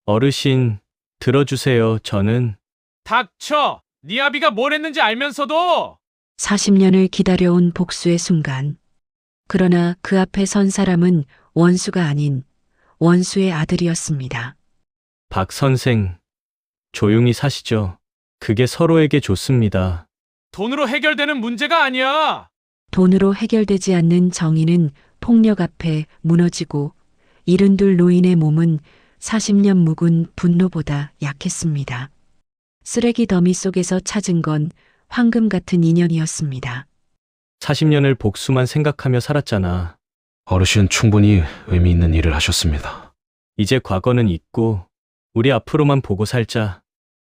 어르신, 들어주세요. 저는 닥쳐! 네 아비가 뭘 했는지 알면서도! 40년을 기다려온 복수의 순간. 그러나 그 앞에 선 사람은 원수가 아닌 원수의 아들이었습니다. 박 선생, 조용히 사시죠. 그게 서로에게 좋습니다. 돈으로 해결되는 문제가 아니야! 돈으로 해결되지 않는 정의는 폭력 앞에 무너지고 이른둘 노인의 몸은 40년 묵은 분노보다 약했습니다. 쓰레기 더미 속에서 찾은 건 황금 같은 인연이었습니다. 40년을 복수만 생각하며 살았잖아. 어르신 충분히 의미 있는 일을 하셨습니다. 이제 과거는 잊고 우리 앞으로만 보고 살자.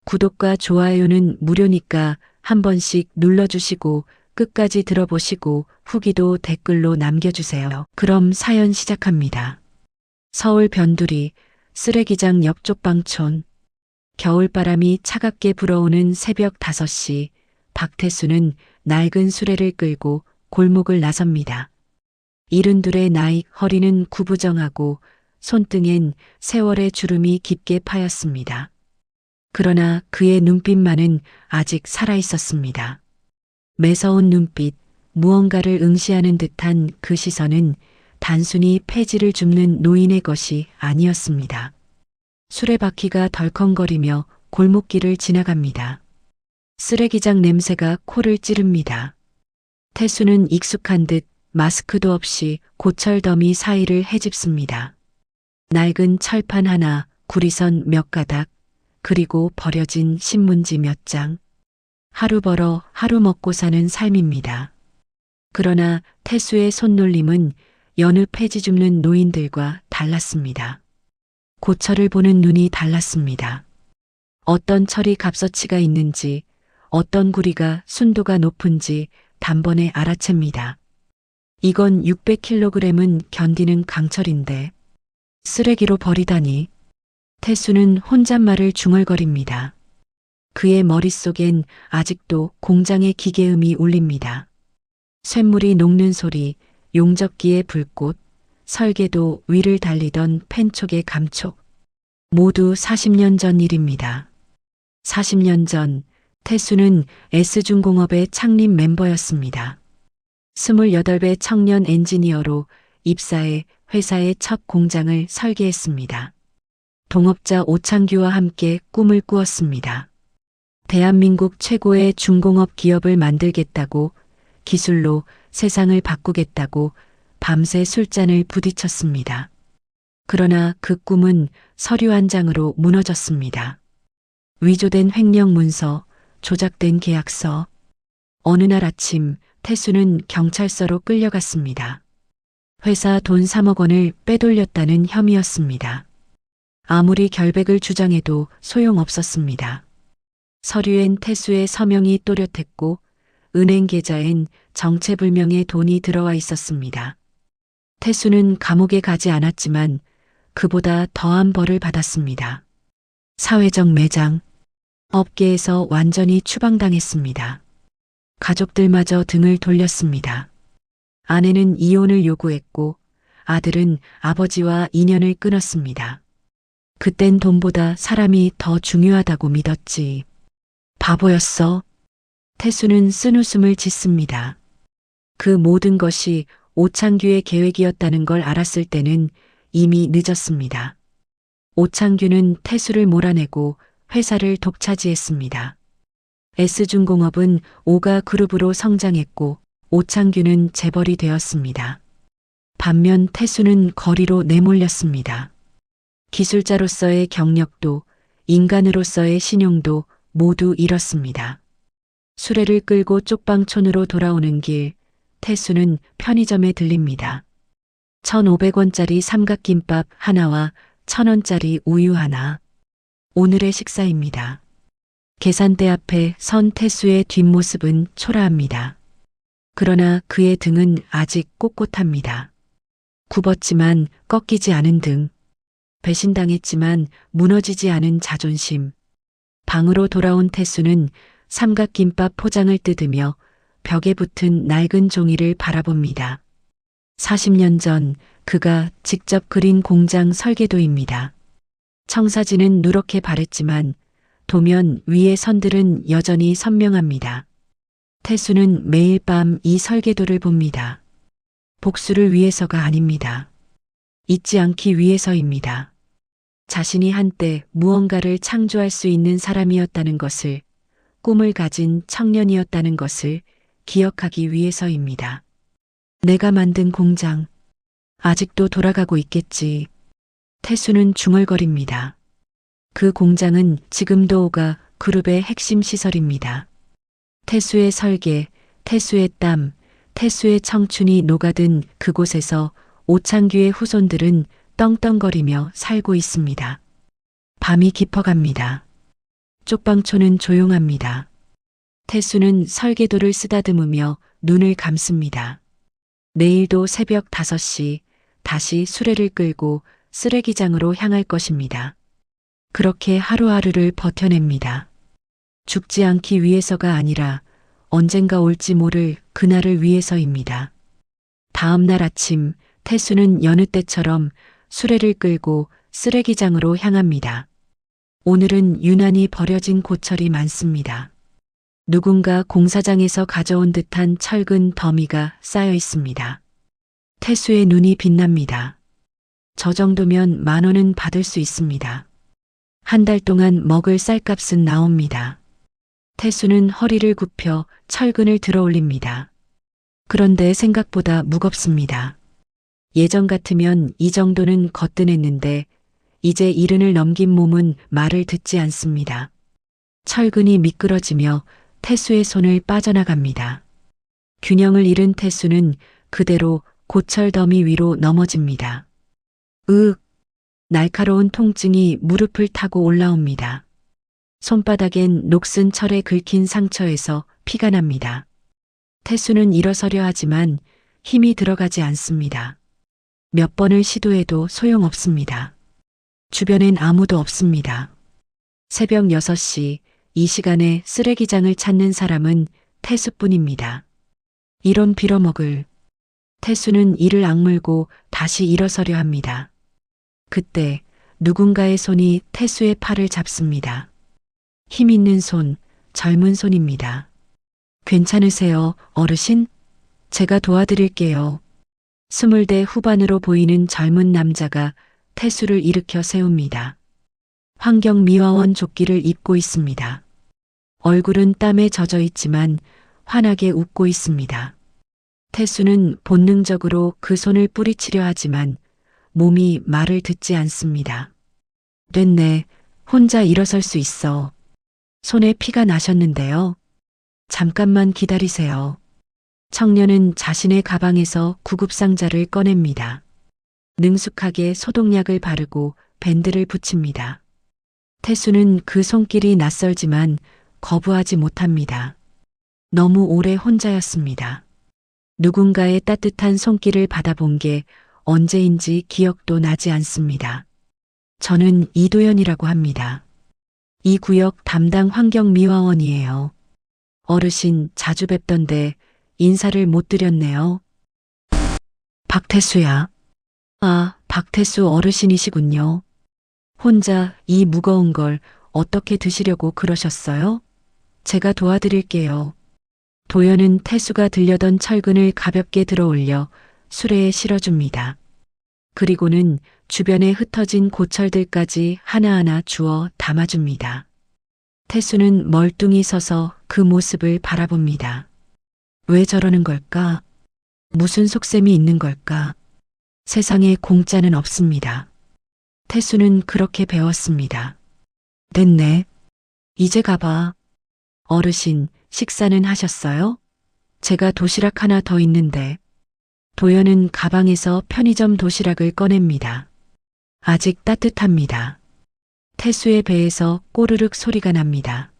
구독과 좋아요는 무료니까 한 번씩 눌러주시고 끝까지 들어보시고 후기도 댓글로 남겨주세요. 그럼 사연 시작합니다. 서울 변두리 쓰레기장 옆 쪽방촌. 겨울바람이 차갑게 불어오는 새벽 5시, 박태수는 낡은 수레를 끌고 골목을 나섭니다. 이른둘의 나이, 허리는 구부정하고 손등엔 세월의 주름이 깊게 파였습니다. 그러나 그의 눈빛만은 아직 살아있었습니다. 매서운 눈빛, 무언가를 응시하는 듯한 그 시선은 단순히 폐지를 줍는 노인의 것이 아니었습니다. 수레바퀴가 덜컹거리며 골목길을 지나갑니다. 쓰레기장 냄새가 코를 찌릅니다. 태수는 익숙한 듯 마스크도 없이 고철더미 사이를 헤집습니다. 낡은 철판 하나, 구리선 몇 가닥, 그리고 버려진 신문지 몇 장. 하루 벌어 하루 먹고 사는 삶입니다. 그러나 태수의 손놀림은 여느 폐지 줍는 노인들과 달랐습니다. 고철을 보는 눈이 달랐습니다. 어떤 철이 값어치가 있는지, 어떤 구리가 순도가 높은지 단번에 알아챕니다. 이건 600kg은 견디는 강철인데 쓰레기로 버리다니. 태수는 혼잣말을 중얼거립니다. 그의 머릿속엔 아직도 공장의 기계음이 울립니다. 쇳물이 녹는 소리, 용접기의 불꽃, 설계도 위를 달리던 펜촉의 감촉. 모두 40년 전 일입니다. 40년 전 태수는 S중공업의 창립 멤버였습니다. 28배 청년 엔지니어로 입사해 회사의 첫 공장을 설계했습니다. 동업자 오창규와 함께 꿈을 꾸었습니다. 대한민국 최고의 중공업 기업을 만들겠다고, 기술로 세상을 바꾸겠다고 밤새 술잔을 부딪혔습니다. 그러나 그 꿈은 서류 한 장으로 무너졌습니다. 위조된 횡령 문서, 조작된 계약서. 어느 날 아침 태수는 경찰서로 끌려갔습니다. 회사 돈 3억 원을 빼돌렸다는 혐의였습니다. 아무리 결백을 주장해도 소용없었습니다. 서류엔 태수의 서명이 또렷했고 은행 계좌엔 정체불명의 돈이 들어와 있었습니다. 태수는 감옥에 가지 않았지만 그보다 더한 벌을 받았습니다. 사회적 매장, 업계에서 완전히 추방당했습니다. 가족들마저 등을 돌렸습니다. 아내는 이혼을 요구했고 아들은 아버지와 인연을 끊었습니다. 그땐 돈보다 사람이 더 중요하다고 믿었지. 바보였어. 태수는 쓴웃음을 짓습니다. 그 모든 것이 오창규의 계획이었다는 걸 알았을 때는 이미 늦었습니다. 오창규는 태수를 몰아내고 회사를 독차지했습니다. S중공업은 오가 그룹으로 성장했고 오창규는 재벌이 되었습니다. 반면 태수는 거리로 내몰렸습니다. 기술자로서의 경력도 인간으로서의 신용도 모두 잃었습니다. 수레를 끌고 쪽방촌으로 돌아오는 길, 태수는 편의점에 들립니다. 1,500원짜리 삼각김밥 하나와 1,000원짜리 우유 하나. 오늘의 식사입니다. 계산대 앞에 선 태수의 뒷모습은 초라합니다. 그러나 그의 등은 아직 꼿꼿합니다. 굽었지만 꺾이지 않은 등. 배신당했지만 무너지지 않은 자존심. 방으로 돌아온 태수는 삼각김밥 포장을 뜯으며 벽에 붙은 낡은 종이를 바라봅니다. 40년 전 그가 직접 그린 공장 설계도입니다. 청사진은 누렇게 바랬지만 도면 위의 선들은 여전히 선명합니다. 태수는 매일 밤 이 설계도를 봅니다. 복수를 위해서가 아닙니다. 잊지 않기 위해서입니다. 자신이 한때 무언가를 창조할 수 있는 사람이었다는 것을, 꿈을 가진 청년이었다는 것을 기억하기 위해서입니다. 내가 만든 공장, 아직도 돌아가고 있겠지. 태수는 중얼거립니다. 그 공장은 지금도 오가 그룹의 핵심 시설입니다. 태수의 설계, 태수의 땀, 태수의 청춘이 녹아든 그곳에서 오창규의 후손들은 떵떵거리며 살고 있습니다. 밤이 깊어갑니다. 쪽방촌은 조용합니다. 태수는 설계도를 쓰다듬으며 눈을 감습니다. 내일도 새벽 5시 다시 수레를 끌고 쓰레기장으로 향할 것입니다. 그렇게 하루하루를 버텨냅니다. 죽지 않기 위해서가 아니라 언젠가 올지 모를 그날을 위해서입니다. 다음 날 아침 태수는 여느 때처럼 수레를 끌고 쓰레기장으로 향합니다. 오늘은 유난히 버려진 고철이 많습니다. 누군가 공사장에서 가져온 듯한 철근 더미가 쌓여 있습니다. 태수의 눈이 빛납니다. 저 정도면 10,000원은 받을 수 있습니다. 한 달 동안 먹을 쌀값은 나옵니다. 태수는 허리를 굽혀 철근을 들어 올립니다. 그런데 생각보다 무겁습니다. 예전 같으면 이 정도는 거뜬했는데 이제 이른을 넘긴 몸은 말을 듣지 않습니다. 철근이 미끄러지며 태수의 손을 빠져나갑니다. 균형을 잃은 태수는 그대로 고철 더미 위로 넘어집니다. 날카로운 통증이 무릎을 타고 올라옵니다. 손바닥엔 녹슨 철에 긁힌 상처에서 피가 납니다. 태수는 일어서려 하지만 힘이 들어가지 않습니다. 몇 번을 시도해도 소용없습니다. 주변엔 아무도 없습니다. 새벽 6시, 이 시간에 쓰레기장을 찾는 사람은 태수뿐입니다. 이런 빌어먹을. 태수는 이를 악물고 다시 일어서려 합니다. 그때 누군가의 손이 태수의 팔을 잡습니다. 힘 있는 손, 젊은 손입니다. 괜찮으세요, 어르신? 제가 도와드릴게요. 20대 후반으로 보이는 젊은 남자가 태수를 일으켜 세웁니다. 환경미화원 조끼를 입고 있습니다. 얼굴은 땀에 젖어 있지만 환하게 웃고 있습니다. 태수는 본능적으로 그 손을 뿌리치려 하지만 몸이 말을 듣지 않습니다. 됐네. 혼자 일어설 수 있어. 손에 피가 나셨는데요. 잠깐만 기다리세요. 청년은 자신의 가방에서 구급상자를 꺼냅니다. 능숙하게 소독약을 바르고 밴드를 붙입니다. 태수는 그 손길이 낯설지만 거부하지 못합니다. 너무 오래 혼자였습니다. 누군가의 따뜻한 손길을 받아본 게 언제인지 기억도 나지 않습니다. 저는 이도연이라고 합니다. 이 구역 담당 환경미화원이에요. 어르신 자주 뵙던데 인사를 못 드렸네요. 박태수야. 아, 박태수 어르신이시군요. 혼자 이 무거운 걸 어떻게 드시려고 그러셨어요? 제가 도와드릴게요. 도연은 태수가 들려던 철근을 가볍게 들어 올려 수레에 실어줍니다. 그리고는 주변에 흩어진 고철들까지 하나하나 주워 담아줍니다. 태수는 멀뚱히 서서 그 모습을 바라봅니다. 왜 저러는 걸까? 무슨 속셈이 있는 걸까? 세상에 공짜는 없습니다. 태수는 그렇게 배웠습니다. 됐네. 이제 가봐. 어르신, 식사는 하셨어요? 제가 도시락 하나 더 있는데. 도연은 가방에서 편의점 도시락을 꺼냅니다. 아직 따뜻합니다. 태수의 배에서 꼬르륵 소리가 납니다.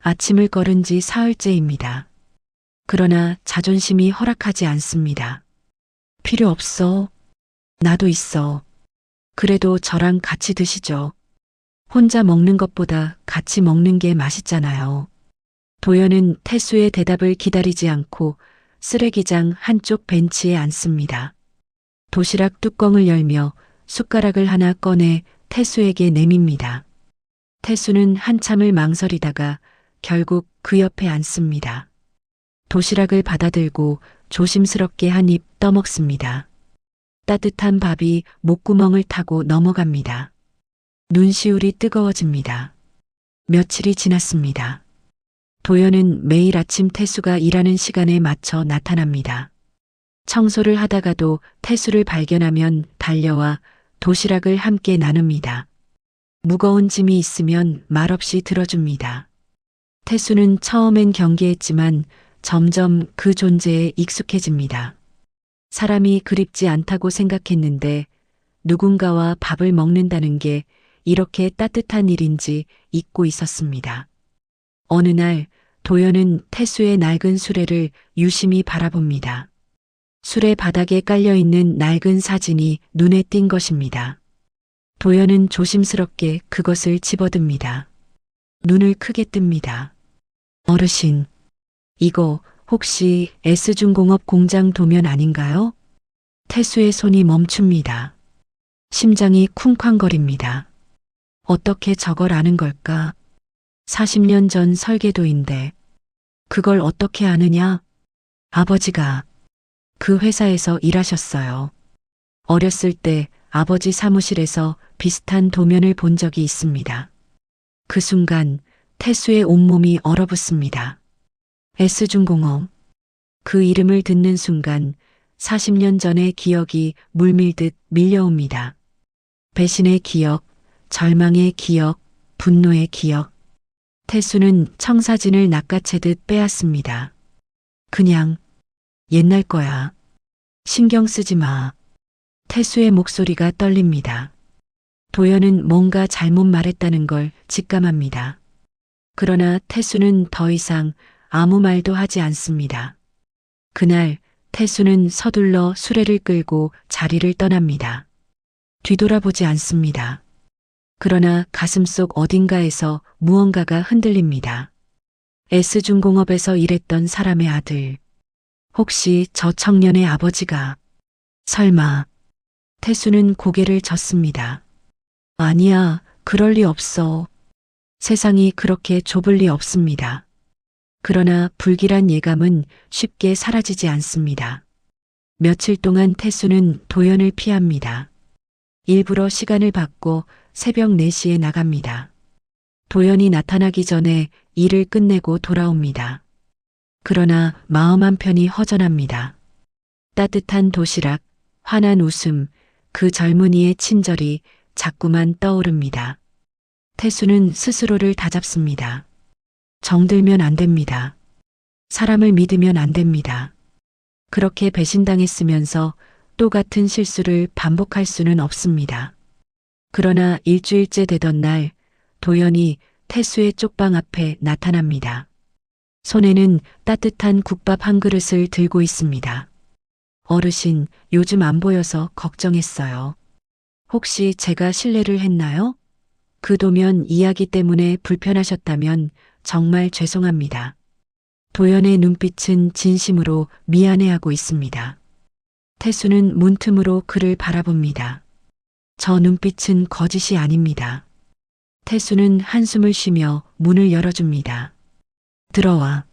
아침을 걸은 지 사흘째입니다. 그러나 자존심이 허락하지 않습니다. 필요 없어. 나도 있어. 그래도 저랑 같이 드시죠. 혼자 먹는 것보다 같이 먹는 게 맛있잖아요. 도연은 태수의 대답을 기다리지 않고 쓰레기장 한쪽 벤치에 앉습니다. 도시락 뚜껑을 열며 숟가락을 하나 꺼내 태수에게 내밉니다. 태수는 한참을 망설이다가 결국 그 옆에 앉습니다. 도시락을 받아들고 조심스럽게 한 입 떠먹습니다. 따뜻한 밥이 목구멍을 타고 넘어갑니다. 눈시울이 뜨거워집니다. 며칠이 지났습니다. 도연은 매일 아침 태수가 일하는 시간에 맞춰 나타납니다. 청소를 하다가도 태수를 발견하면 달려와 도시락을 함께 나눕니다. 무거운 짐이 있으면 말없이 들어줍니다. 태수는 처음엔 경계했지만 점점 그 존재에 익숙해집니다. 사람이 그립지 않다고 생각했는데 누군가와 밥을 먹는다는 게 이렇게 따뜻한 일인지 잊고 있었습니다. 어느 날 도연은 태수의 낡은 수레를 유심히 바라봅니다. 수레 바닥에 깔려있는 낡은 사진이 눈에 띈 것입니다. 도연은 조심스럽게 그것을 집어듭니다. 눈을 크게 뜹니다. 어르신, 이거 혹시 S중공업 공장 도면 아닌가요? 태수의 손이 멈춥니다. 심장이 쿵쾅거립니다. 어떻게 저걸 아는 걸까? 40년 전 설계도인데 그걸 어떻게 아느냐? 아버지가 그 회사에서 일하셨어요. 어렸을 때 아버지 사무실에서 비슷한 도면을 본 적이 있습니다. 그 순간 태수의 온몸이 얼어붙습니다. S중공업. 그 이름을 듣는 순간 40년 전의 기억이 물밀듯 밀려옵니다. 배신의 기억, 절망의 기억, 분노의 기억. 태수는 청사진을 낚아채듯 빼앗습니다. 그냥 옛날 거야. 신경 쓰지 마. 태수의 목소리가 떨립니다. 도연은 뭔가 잘못 말했다는 걸 직감합니다. 그러나 태수는 더 이상 아무 말도 하지 않습니다. 그날 태수는 서둘러 수레를 끌고 자리를 떠납니다. 뒤돌아보지 않습니다. 그러나 가슴속 어딘가에서 무언가가 흔들립니다. S중공업에서 일했던 사람의 아들. 혹시 저 청년의 아버지가. 설마. 태수는 고개를 젓습니다. 아니야, 그럴 리 없어. 세상이 그렇게 좁을 리 없습니다. 그러나 불길한 예감은 쉽게 사라지지 않습니다. 며칠 동안 태수는 도연을 피합니다. 일부러 시간을 바꿔 새벽 4시에 나갑니다. 도연이 나타나기 전에 일을 끝내고 돌아옵니다. 그러나 마음 한편이 허전합니다. 따뜻한 도시락, 환한 웃음, 그 젊은이의 친절이 자꾸만 떠오릅니다. 태수는 스스로를 다잡습니다. 정들면 안 됩니다. 사람을 믿으면 안 됩니다. 그렇게 배신당했으면서 또 같은 실수를 반복할 수는 없습니다. 그러나 일주일째 되던 날 도연이 태수의 쪽방 앞에 나타납니다. 손에는 따뜻한 국밥 한 그릇을 들고 있습니다. 어르신, 요즘 안 보여서 걱정했어요. 혹시 제가 실례를 했나요? 그 도면 이야기 때문에 불편하셨다면 정말 죄송합니다. 도연의 눈빛은 진심으로 미안해하고 있습니다. 태수는 문틈으로 그를 바라봅니다. 저 눈빛은 거짓이 아닙니다. 태수는 한숨을 쉬며 문을 열어줍니다. 들어와.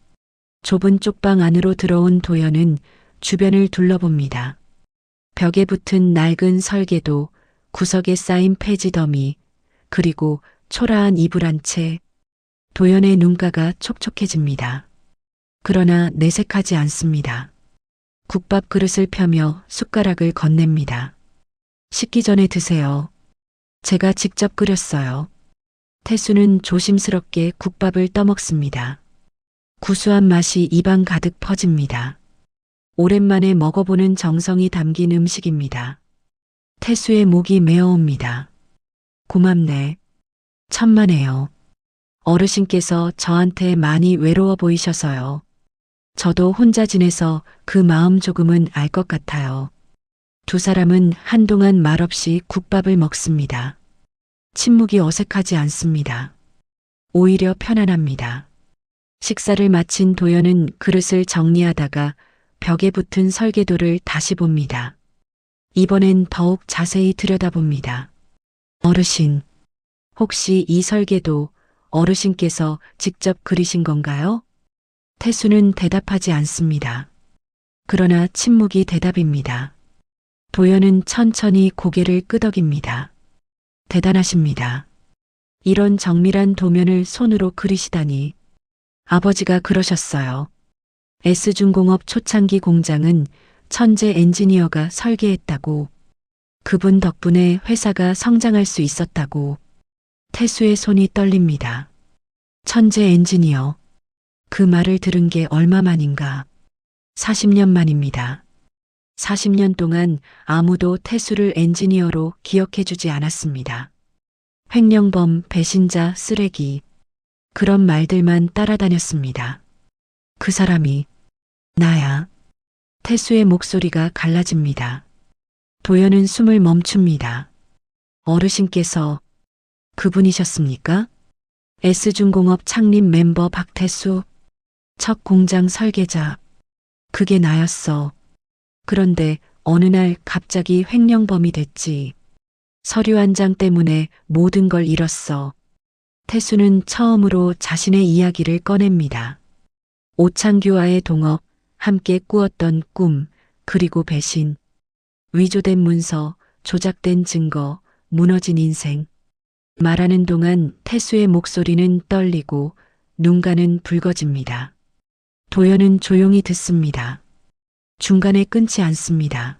좁은 쪽방 안으로 들어온 도연은 주변을 둘러봅니다. 벽에 붙은 낡은 설계도, 구석에 쌓인 폐지 더미, 그리고 초라한 이불 한 채. 도연의 눈가가 촉촉해집니다. 그러나 내색하지 않습니다. 국밥 그릇을 펴며 숟가락을 건넵니다. 식기 전에 드세요. 제가 직접 끓였어요. 태수는 조심스럽게 국밥을 떠먹습니다. 구수한 맛이 입안 가득 퍼집니다. 오랜만에 먹어보는 정성이 담긴 음식입니다. 태수의 목이 메어옵니다. 고맙네. 천만에요. 어르신께서 저한테 많이 외로워 보이셔서요. 저도 혼자 지내서 그 마음 조금은 알 것 같아요. 두 사람은 한동안 말없이 국밥을 먹습니다. 침묵이 어색하지 않습니다. 오히려 편안합니다. 식사를 마친 도연은 그릇을 정리하다가 벽에 붙은 설계도를 다시 봅니다. 이번엔 더욱 자세히 들여다봅니다. 어르신, 혹시 이 설계도 어르신께서 직접 그리신 건가요? 태수는 대답하지 않습니다. 그러나 침묵이 대답입니다. 도연은 천천히 고개를 끄덕입니다. 대단하십니다. 이런 정밀한 도면을 손으로 그리시다니. 아버지가 그러셨어요. S중공업 초창기 공장은 천재 엔지니어가 설계했다고. 그분 덕분에 회사가 성장할 수 있었다고. 태수의 손이 떨립니다. 천재 엔지니어. 그 말을 들은 게 얼마 만인가. 40년 만입니다. 40년 동안 아무도 태수를 엔지니어로 기억해주지 않았습니다. 횡령범, 배신자, 쓰레기. 그런 말들만 따라다녔습니다. 그 사람이 나야. 태수의 목소리가 갈라집니다. 도연은 숨을 멈춥니다. 어르신께서 그분이셨습니까? S중공업 창립 멤버 박태수. 첫 공장 설계자. 그게 나였어. 그런데 어느 날 갑자기 횡령범이 됐지. 서류 한 장 때문에 모든 걸 잃었어. 태수는 처음으로 자신의 이야기를 꺼냅니다. 오창규와의 동업, 함께 꾸었던 꿈, 그리고 배신. 위조된 문서, 조작된 증거, 무너진 인생. 말하는 동안 태수의 목소리는 떨리고 눈가는 붉어집니다. 도연은 조용히 듣습니다. 중간에 끊지 않습니다.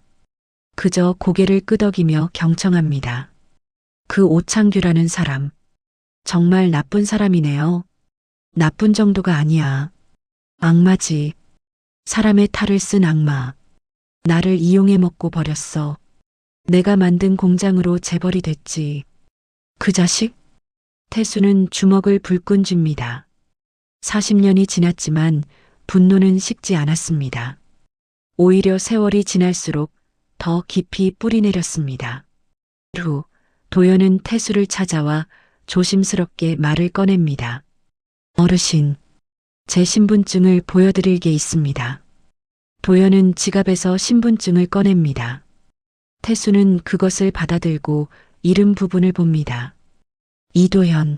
그저 고개를 끄덕이며 경청합니다. 그 오창규라는 사람. 정말 나쁜 사람이네요. 나쁜 정도가 아니야. 악마지. 사람의 탈을 쓴 악마. 나를 이용해 먹고 버렸어. 내가 만든 공장으로 재벌이 됐지. 그 자식? 태수는 주먹을 불끈 쥡니다. 40년이 지났지만 분노는 식지 않았습니다. 오히려 세월이 지날수록 더 깊이 뿌리내렸습니다. 후, 도연은 태수를 찾아와 조심스럽게 말을 꺼냅니다. 어르신, 제 신분증을 보여드릴 게 있습니다. 도연은 지갑에서 신분증을 꺼냅니다. 태수는 그것을 받아들고 이름 부분을 봅니다. 이도현.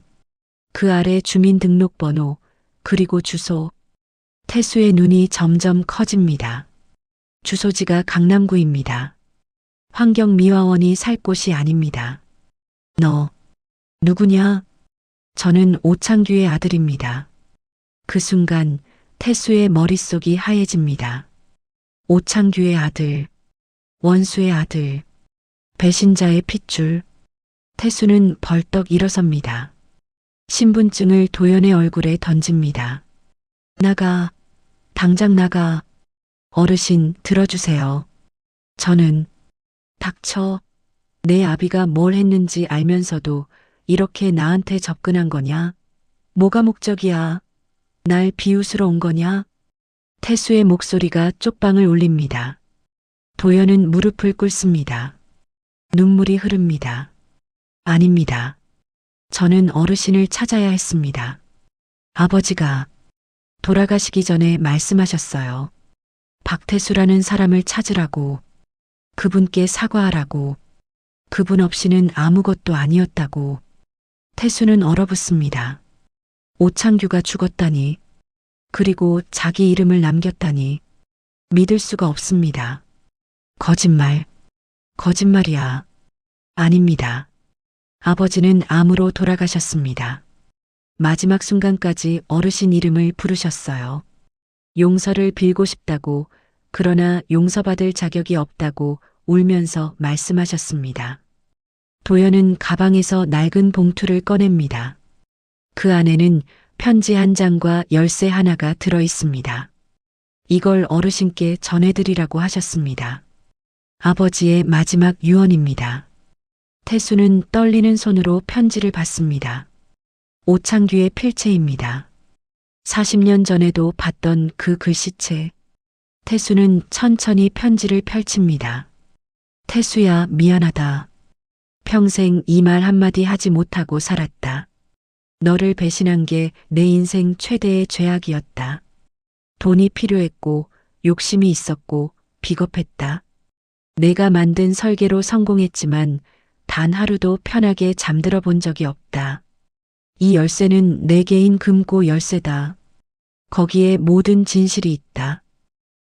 그 아래 주민등록번호, 그리고 주소. 태수의 눈이 점점 커집니다. 주소지가 강남구입니다. 환경미화원이 살 곳이 아닙니다. 너, 누구냐? 저는 오창규의 아들입니다. 그 순간 태수의 머릿속이 하얘집니다. 오창규의 아들, 원수의 아들, 배신자의 핏줄. 태수는 벌떡 일어섭니다. 신분증을 도연의 얼굴에 던집니다. 나가, 당장 나가. 어르신, 들어주세요. 저는, 닥쳐. 내 아비가 뭘 했는지 알면서도 이렇게 나한테 접근한 거냐? 뭐가 목적이야? 날 비웃으러 온 거냐? 태수의 목소리가 쪽방을 울립니다. 도연은 무릎을 꿇습니다. 눈물이 흐릅니다. 아닙니다. 저는 어르신을 찾아야 했습니다. 아버지가 돌아가시기 전에 말씀하셨어요. 박태수라는 사람을 찾으라고, 그분께 사과하라고, 그분 없이는 아무것도 아니었다고. 태수는 얼어붙습니다. 오창규가 죽었다니, 그리고 자기 이름을 남겼다니, 믿을 수가 없습니다. 거짓말, 거짓말이야. 아닙니다. 아버지는 암으로 돌아가셨습니다. 마지막 순간까지 어르신 이름을 부르셨어요. 용서를 빌고 싶다고, 그러나 용서받을 자격이 없다고 울면서 말씀하셨습니다. 도연은 가방에서 낡은 봉투를 꺼냅니다. 그 안에는 편지 한 장과 열쇠 하나가 들어 있습니다. 이걸 어르신께 전해드리라고 하셨습니다. 아버지의 마지막 유언입니다. 태수는 떨리는 손으로 편지를 받습니다. 오창규의 필체입니다. 40년 전에도 봤던 그 글씨체. 태수는 천천히 편지를 펼칩니다. 태수야, 미안하다. 평생 이 말 한마디 하지 못하고 살았다. 너를 배신한 게 내 인생 최대의 죄악이었다. 돈이 필요했고, 욕심이 있었고, 비겁했다. 내가 만든 설계로 성공했지만 단 하루도 편하게 잠들어 본 적이 없다. 이 열쇠는 내 개인 금고 열쇠다. 거기에 모든 진실이 있다.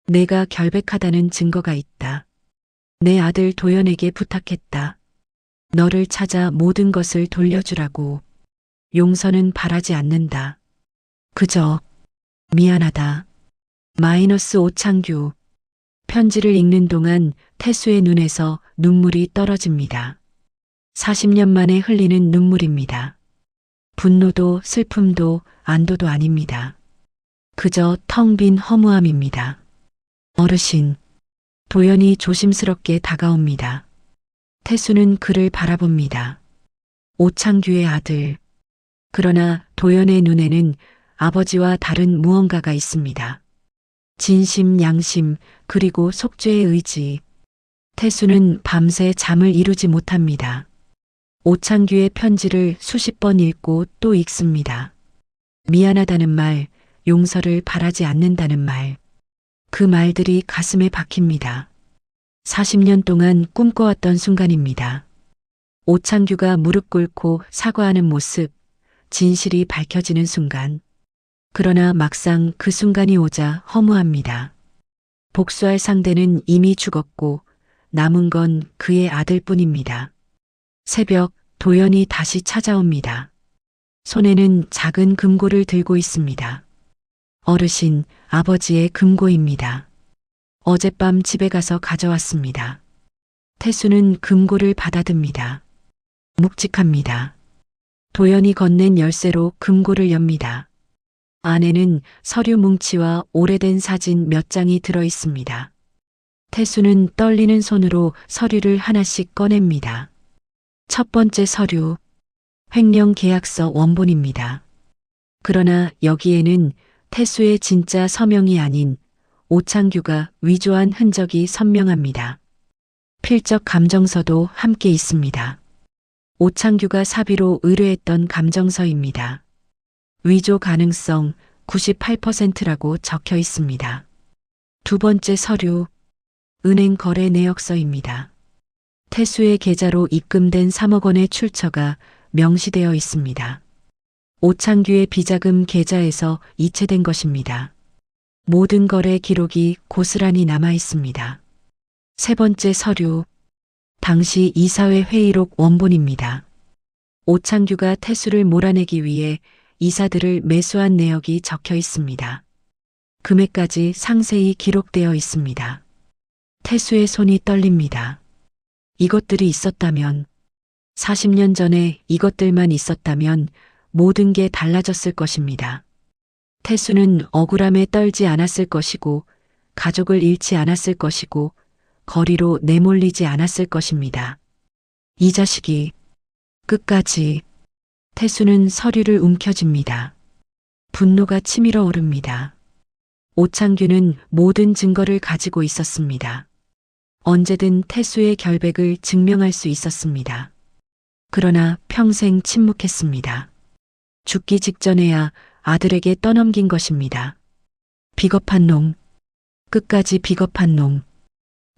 내가 결백하다는 증거가 있다. 내 아들 도연에게 부탁했다. 너를 찾아 모든 것을 돌려주라고. 용서는 바라지 않는다. 그저 미안하다. 마이너스 오창규. 편지를 읽는 동안 태수의 눈에서 눈물이 떨어집니다. 40년 만에 흘리는 눈물입니다. 분노도 슬픔도 안도도 아닙니다. 그저 텅 빈 허무함입니다. 어르신, 도연이 조심스럽게 다가옵니다. 태수는 그를 바라봅니다. 오창규의 아들. 그러나 도연의 눈에는 아버지와 다른 무언가가 있습니다. 진심, 양심, 그리고 속죄의 의지. 태수는 밤새 잠을 이루지 못합니다. 오창규의 편지를 수십 번 읽고 또 읽습니다. 미안하다는 말, 용서를 바라지 않는다는 말. 그 말들이 가슴에 박힙니다. 40년 동안 꿈꿔왔던 순간입니다. 오창규가 무릎 꿇고 사과하는 모습, 진실이 밝혀지는 순간. 그러나 막상 그 순간이 오자 허무합니다. 복수할 상대는 이미 죽었고 남은 건 그의 아들뿐입니다. 새벽, 도연이 다시 찾아옵니다. 손에는 작은 금고를 들고 있습니다. 어르신, 아버지의 금고입니다. 어젯밤 집에 가서 가져왔습니다. 태수는 금고를 받아듭니다. 묵직합니다. 도연이 건넨 열쇠로 금고를 엽니다. 안에는 서류 뭉치와 오래된 사진 몇 장이 들어 있습니다. 태수는 떨리는 손으로 서류를 하나씩 꺼냅니다. 첫 번째 서류, 횡령 계약서 원본입니다. 그러나 여기에는 태수의 진짜 서명이 아닌 오창규가 위조한 흔적이 선명합니다. 필적 감정서도 함께 있습니다. 오창규가 사비로 의뢰했던 감정서입니다. 위조 가능성 98%라고 적혀 있습니다. 두 번째 서류, 은행 거래 내역서입니다. 태수의 계좌로 입금된 3억 원의 출처가 명시되어 있습니다. 오창규의 비자금 계좌에서 이체된 것입니다. 모든 거래 기록이 고스란히 남아 있습니다. 세 번째 서류, 당시 이사회 회의록 원본입니다. 오창규가 태수를 몰아내기 위해 이사들을 매수한 내역이 적혀 있습니다. 금액까지 상세히 기록되어 있습니다. 태수의 손이 떨립니다. 이것들이 있었다면, 40년 전에 이것들만 있었다면 모든 게 달라졌을 것입니다. 태수는 억울함에 떨지 않았을 것이고, 가족을 잃지 않았을 것이고, 거리로 내몰리지 않았을 것입니다. 이 자식이 끝까지. 태수는 서류를 움켜쥡니다. 분노가 치밀어 오릅니다. 오창규는 모든 증거를 가지고 있었습니다. 언제든 태수의 결백을 증명할 수 있었습니다. 그러나 평생 침묵했습니다. 죽기 직전에야 아들에게 떠넘긴 것입니다. 비겁한 놈, 끝까지 비겁한 놈.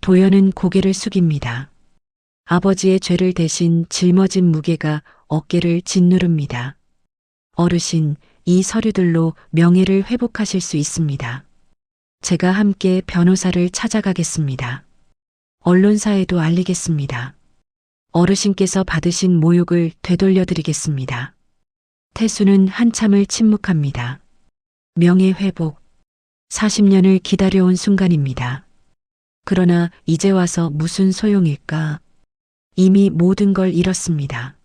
도연은 고개를 숙입니다. 아버지의 죄를 대신 짊어진 무게가 어깨를 짓누릅니다. 어르신, 이 서류들로 명예를 회복하실 수 있습니다. 제가 함께 변호사를 찾아가겠습니다. 언론사에도 알리겠습니다. 어르신께서 받으신 모욕을 되돌려드리겠습니다. 태수는 한참을 침묵합니다. 명예 회복. 40년을 기다려온 순간입니다. 그러나 이제 와서 무슨 소용일까? 이미 모든 걸 잃었습니다.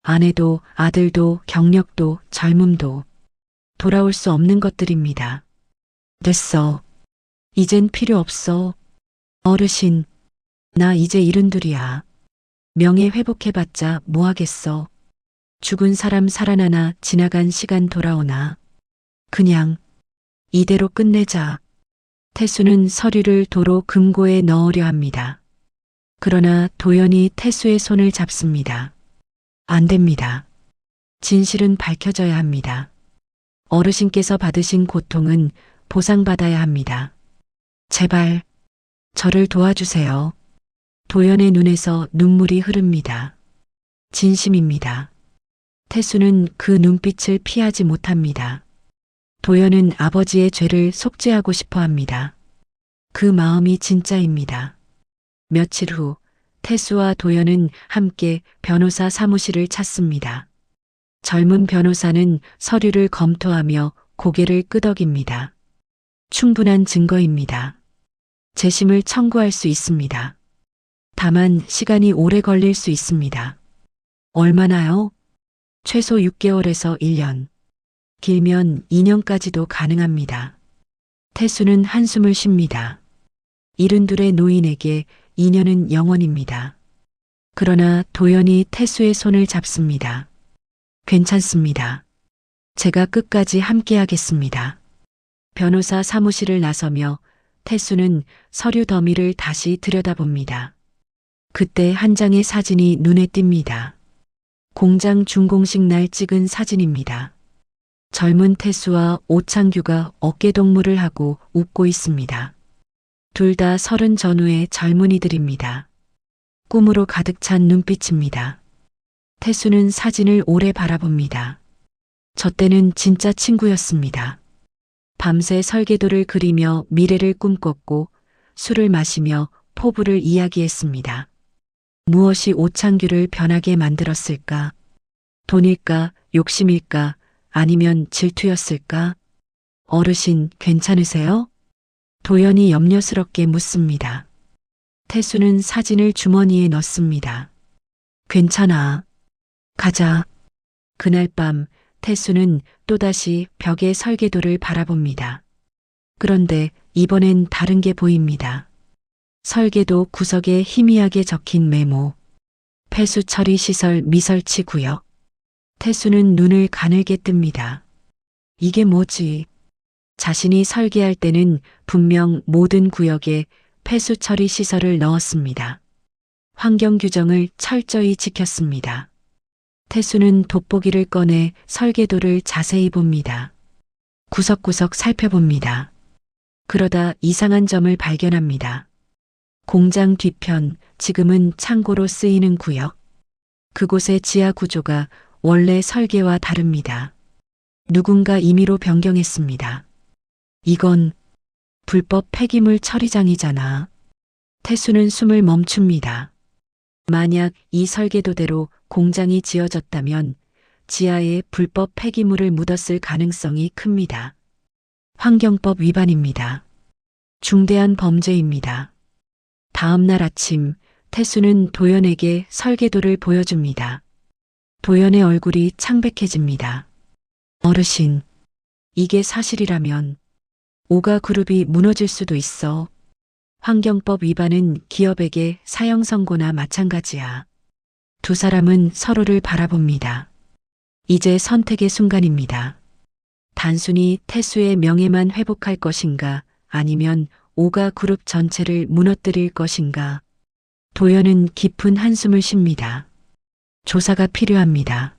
아내도 아들도 경력도 젊음도 돌아올 수 없는 것들입니다. 됐어. 이젠 필요 없어. 어르신, 나 이제 이른둘이야. 명예 회복해봤자 뭐하겠어. 죽은 사람 살아나나 지나간 시간 돌아오나. 그냥 이대로 끝내자. 태수는 서류를 도로 금고에 넣으려 합니다. 그러나 도연이 태수의 손을 잡습니다. 안 됩니다. 진실은 밝혀져야 합니다. 어르신께서 받으신 고통은 보상받아야 합니다. 제발 저를 도와주세요. 도연의 눈에서 눈물이 흐릅니다. 진심입니다. 태수는 그 눈빛을 피하지 못합니다. 도연은 아버지의 죄를 속죄하고 싶어 합니다. 그 마음이 진짜입니다. 며칠 후 태수와 도연은 함께 변호사 사무실을 찾습니다. 젊은 변호사는 서류를 검토하며 고개를 끄덕입니다. 충분한 증거입니다. 재심을 청구할 수 있습니다. 다만 시간이 오래 걸릴 수 있습니다. 얼마나요? 최소 6개월에서 1년. 길면 2년까지도 가능합니다. 태수는 한숨을 쉽니다. 72의 노인에게 2년은 영원입니다. 그러나 도연이 태수의 손을 잡습니다. 괜찮습니다. 제가 끝까지 함께하겠습니다. 변호사 사무실을 나서며 태수는 서류 더미를 다시 들여다봅니다. 그때 한 장의 사진이 눈에 띕니다. 공장 준공식 날 찍은 사진입니다. 젊은 태수와 오창규가 어깨동무를 하고 웃고 있습니다. 둘 다 30 전후의 젊은이들입니다. 꿈으로 가득 찬 눈빛입니다. 태수는 사진을 오래 바라봅니다. 저 때는 진짜 친구였습니다. 밤새 설계도를 그리며 미래를 꿈꿨고 술을 마시며 포부를 이야기했습니다. 무엇이 오창규를 변하게 만들었을까? 돈일까? 욕심일까? 아니면 질투였을까? 어르신, 괜찮으세요? 도연이 염려스럽게 묻습니다. 태수는 사진을 주머니에 넣습니다. 괜찮아. 가자. 그날 밤 태수는 또다시 벽의 설계도를 바라봅니다. 그런데 이번엔 다른 게 보입니다. 설계도 구석에 희미하게 적힌 메모. 폐수 처리 시설 미설치 구역. 태수는 눈을 가늘게 뜹니다. 이게 뭐지? 자신이 설계할 때는 분명 모든 구역에 폐수 처리 시설을 넣었습니다. 환경 규정을 철저히 지켰습니다. 태수는 돋보기를 꺼내 설계도를 자세히 봅니다. 구석구석 살펴봅니다. 그러다 이상한 점을 발견합니다. 공장 뒤편, 지금은 창고로 쓰이는 구역. 그곳의 지하 구조가 원래 설계와 다릅니다. 누군가 임의로 변경했습니다. 이건 불법 폐기물 처리장이잖아. 태수는 숨을 멈춥니다. 만약 이 설계도대로 공장이 지어졌다면 지하에 불법 폐기물을 묻었을 가능성이 큽니다. 환경법 위반입니다. 중대한 범죄입니다. 다음 날 아침 태수는 도연에게 설계도를 보여줍니다. 도연의 얼굴이 창백해집니다. 어르신, 이게 사실이라면 오가그룹이 무너질 수도 있어. 환경법 위반은 기업에게 사형 선고나 마찬가지야. 두 사람은 서로를 바라봅니다. 이제 선택의 순간입니다. 단순히 태수의 명예만 회복할 것인가 아니면 오가그룹 전체를 무너뜨릴 것인가. 도연은 깊은 한숨을 쉽니다. 조사가 필요합니다.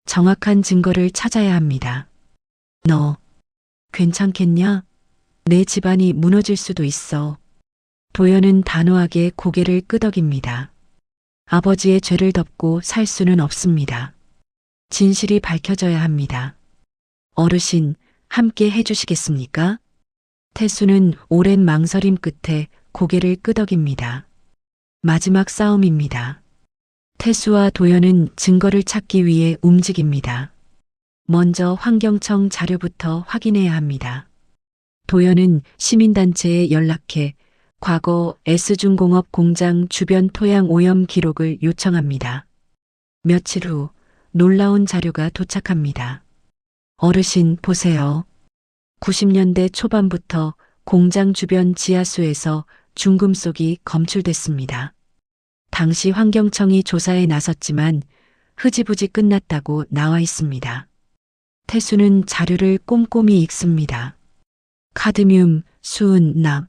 정확한 증거를 찾아야 합니다. 너 괜찮겠냐? 내 집안이 무너질 수도 있어. 도연은 단호하게 고개를 끄덕입니다. 아버지의 죄를 덮고 살 수는 없습니다. 진실이 밝혀져야 합니다. 어르신, 함께 해주시겠습니까? 태수는 오랜 망설임 끝에 고개를 끄덕입니다. 마지막 싸움입니다. 태수와 도연은 증거를 찾기 위해 움직입니다. 먼저 환경청 자료부터 확인해야 합니다. 도연은 시민단체에 연락해 과거 S중공업 공장 주변 토양 오염 기록을 요청합니다. 며칠 후 놀라운 자료가 도착합니다. 어르신 보세요. 90년대 초반부터 공장 주변 지하수에서 중금속이 검출됐습니다. 당시 환경청이 조사에 나섰지만 흐지부지 끝났다고 나와 있습니다. 태수는 자료를 꼼꼼히 읽습니다. 카드뮴, 수은, 납,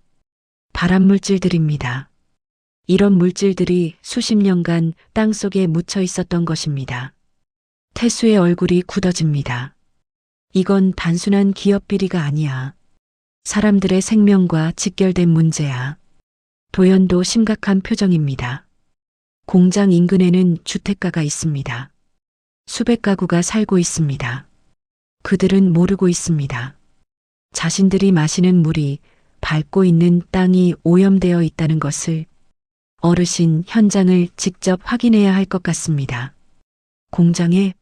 발암물질들입니다. 이런 물질들이 수십 년간 땅속에 묻혀 있었던 것입니다. 태수의 얼굴이 굳어집니다. 이건 단순한 기업 비리가 아니야. 사람들의 생명과 직결된 문제야. 도연도 심각한 표정입니다. 공장 인근에는 주택가가 있습니다. 수백 가구가 살고 있습니다. 그들은 모르고 있습니다. 자신들이 마시는 물이, 밟고 있는 땅이 오염되어 있다는 것을. 어르신, 현장을 직접 확인해야 할 것 같습니다. 공장에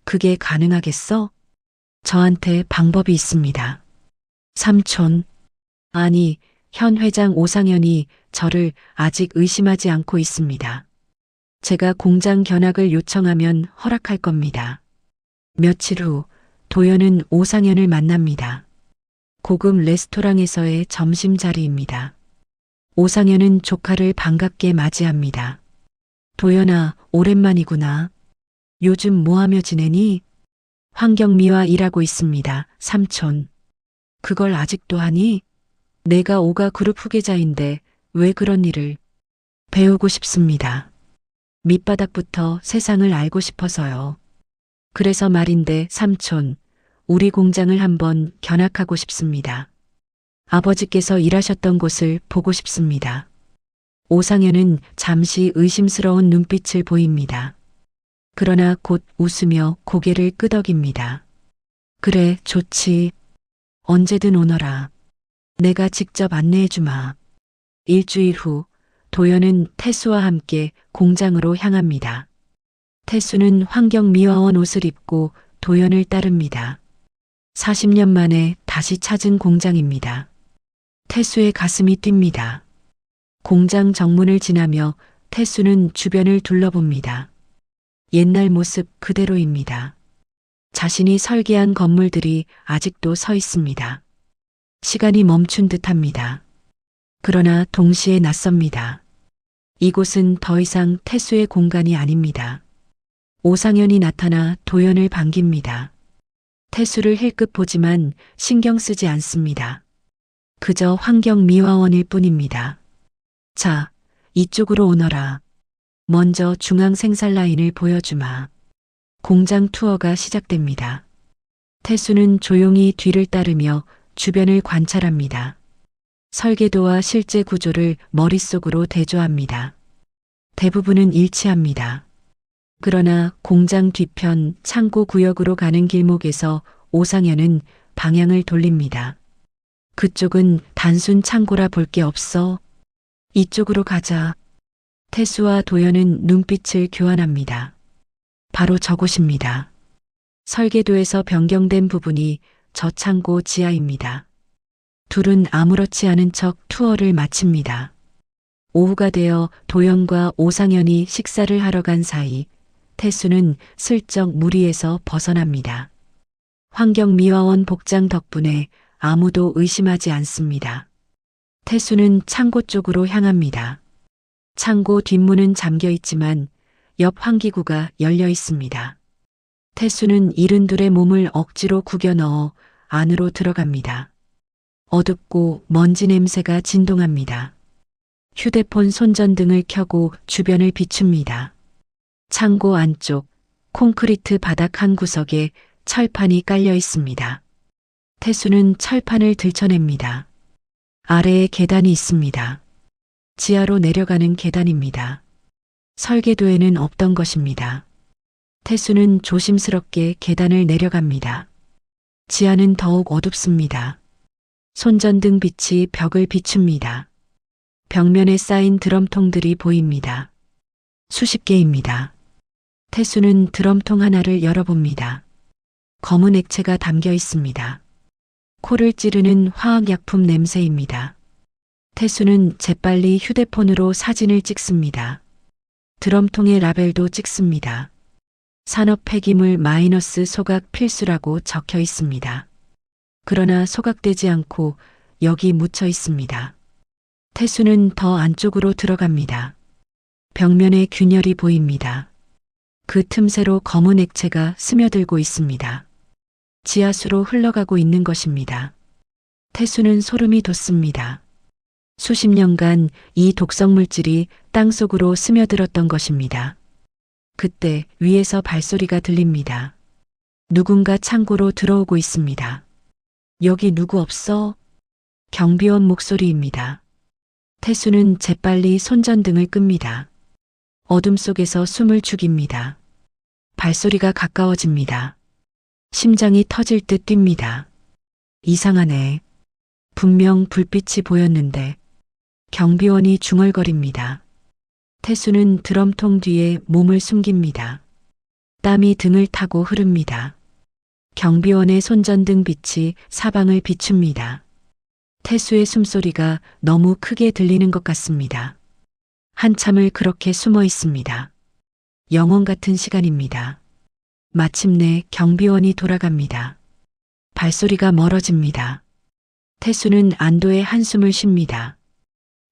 그게 가능하겠어? 저한테 방법이 있습니다. 삼촌. 아니, 현 회장 오상현이 저를 아직 의심하지 않고 있습니다. 제가 공장 견학을 요청하면 허락할 겁니다. 며칠 후 도연은 오상현을 만납니다. 고급 레스토랑에서의 점심 자리입니다. 오상현은 조카를 반갑게 맞이합니다. 도연아, 오랜만이구나. 요즘 뭐하며 지내니? 환경미화 일하고 있습니다, 삼촌. 그걸 아직도 하니? 내가 오가 그룹 후계자인데 왜 그런 일을? 배우고 싶습니다. 밑바닥부터 세상을 알고 싶어서요. 그래서 말인데 삼촌, 우리 공장을 한번 견학하고 싶습니다. 아버지께서 일하셨던 곳을 보고 싶습니다. 오상현은 잠시 의심스러운 눈빛을 보입니다. 그러나 곧 웃으며 고개를 끄덕입니다. 그래, 좋지. 언제든 오너라. 내가 직접 안내해주마. 일주일 후 도연은 태수와 함께 공장으로 향합니다. 태수는 환경미화원 옷을 입고 도연을 따릅니다. 40년 만에 다시 찾은 공장입니다. 태수의 가슴이 뜁니다. 공장 정문을 지나며 태수는 주변을 둘러봅니다. 옛날 모습 그대로입니다. 자신이 설계한 건물들이 아직도 서 있습니다. 시간이 멈춘 듯합니다. 그러나 동시에 낯섭니다. 이곳은 더 이상 태수의 공간이 아닙니다. 오상현이 나타나 도연을 반깁니다. 태수를 힐끗 보지만 신경 쓰지 않습니다. 그저 환경미화원일 뿐입니다. 자, 이쪽으로 오너라. 먼저 중앙 생산 라인을 보여주마. 공장 투어가 시작됩니다. 태수는 조용히 뒤를 따르며 주변을 관찰합니다. 설계도와 실제 구조를 머릿속으로 대조합니다. 대부분은 일치합니다. 그러나 공장 뒤편 창고 구역으로 가는 길목에서 오상현은 방향을 돌립니다. 그쪽은 단순 창고라 볼 게 없어. 이쪽으로 가자. 태수와 도연은 눈빛을 교환합니다. 바로 저곳입니다. 설계도에서 변경된 부분이 저 창고 지하입니다. 둘은 아무렇지 않은 척 투어를 마칩니다. 오후가 되어 도연과 오상현이 식사를 하러 간 사이 태수는 슬쩍 무리에서 벗어납니다. 환경미화원 복장 덕분에 아무도 의심하지 않습니다. 태수는 창고 쪽으로 향합니다. 창고 뒷문은 잠겨 있지만 옆 환기구가 열려 있습니다. 태수는 이른둘의 몸을 억지로 구겨 넣어 안으로 들어갑니다. 어둡고 먼지 냄새가 진동합니다. 휴대폰 손전등을 켜고 주변을 비춥니다. 창고 안쪽 콘크리트 바닥 한 구석에 철판이 깔려 있습니다. 태수는 철판을 들춰냅니다. 아래에 계단이 있습니다. 지하로 내려가는 계단입니다. 설계도에는 없던 것입니다. 태수는 조심스럽게 계단을 내려갑니다. 지하는 더욱 어둡습니다. 손전등 빛이 벽을 비춥니다. 벽면에 쌓인 드럼통들이 보입니다. 수십 개입니다. 태수는 드럼통 하나를 열어봅니다. 검은 액체가 담겨 있습니다. 코를 찌르는 화학약품 냄새입니다. 태수는 재빨리 휴대폰으로 사진을 찍습니다. 드럼통의 라벨도 찍습니다. 산업 폐기물 마이너스 소각 필수라고 적혀 있습니다. 그러나 소각되지 않고 여기 묻혀 있습니다. 태수는 더 안쪽으로 들어갑니다. 벽면에 균열이 보입니다. 그 틈새로 검은 액체가 스며들고 있습니다. 지하수로 흘러가고 있는 것입니다. 태수는 소름이 돋습니다. 수십 년간 이 독성 물질이 땅속으로 스며들었던 것입니다. 그때 위에서 발소리가 들립니다. 누군가 창고로 들어오고 있습니다. 여기 누구 없어? 경비원 목소리입니다. 태수는 재빨리 손전등을 끕니다. 어둠 속에서 숨을 죽입니다. 발소리가 가까워집니다. 심장이 터질 듯 뜁니다. 이상하네. 분명 불빛이 보였는데 경비원이 중얼거립니다. 태수는 드럼통 뒤에 몸을 숨깁니다. 땀이 등을 타고 흐릅니다. 경비원의 손전등 빛이 사방을 비춥니다. 태수의 숨소리가 너무 크게 들리는 것 같습니다. 한참을 그렇게 숨어 있습니다. 영원 같은 시간입니다. 마침내 경비원이 돌아갑니다. 발소리가 멀어집니다. 태수는 안도의 한숨을 쉽니다.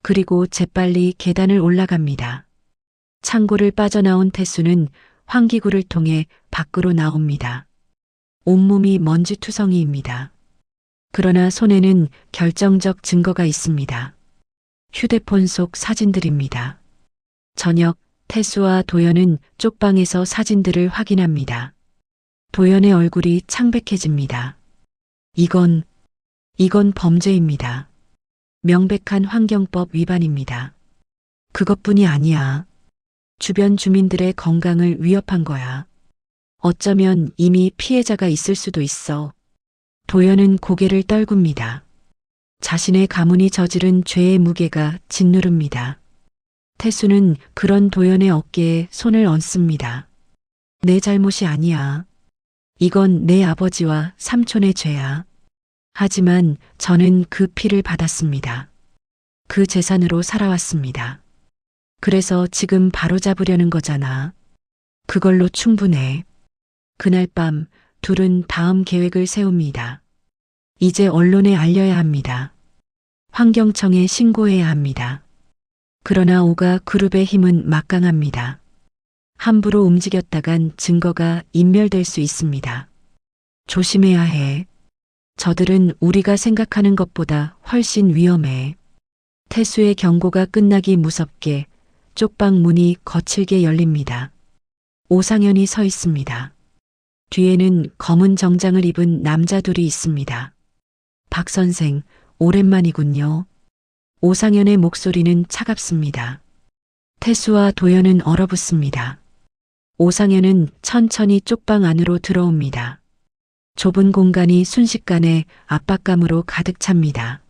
그리고 재빨리 계단을 올라갑니다. 창고를 빠져나온 태수는 환기구를 통해 밖으로 나옵니다. 온몸이 먼지투성이입니다. 그러나 손에는 결정적 증거가 있습니다. 휴대폰 속 사진들입니다. 저녁 태수와 도연은 쪽방에서 사진들을 확인합니다. 도연의 얼굴이 창백해집니다. 이건 범죄입니다. 명백한 환경법 위반입니다. 그것뿐이 아니야. 주변 주민들의 건강을 위협한 거야. 어쩌면 이미 피해자가 있을 수도 있어. 도연은 고개를 떨굽니다. 자신의 가문이 저지른 죄의 무게가 짓누릅니다. 태수는 그런 도연의 어깨에 손을 얹습니다. 내 잘못이 아니야. 이건 내 아버지와 삼촌의 죄야. 하지만 저는 그 피를 받았습니다. 그 재산으로 살아왔습니다. 그래서 지금 바로잡으려는 거잖아. 그걸로 충분해. 그날 밤 둘은 다음 계획을 세웁니다. 이제 언론에 알려야 합니다. 환경청에 신고해야 합니다. 그러나 오가 그룹의 힘은 막강합니다. 함부로 움직였다간 증거가 인멸될 수 있습니다. 조심해야 해. 저들은 우리가 생각하는 것보다 훨씬 위험해. 태수의 경고가 끝나기 무섭게 쪽방 문이 거칠게 열립니다. 오상현이 서 있습니다. 뒤에는 검은 정장을 입은 남자 둘이 있습니다. 박 선생, 오랜만이군요. 오상현의 목소리는 차갑습니다. 태수와 도연은 얼어붙습니다. 오상현은 천천히 쪽방 안으로 들어옵니다. 좁은 공간이 순식간에 압박감으로 가득 찹니다.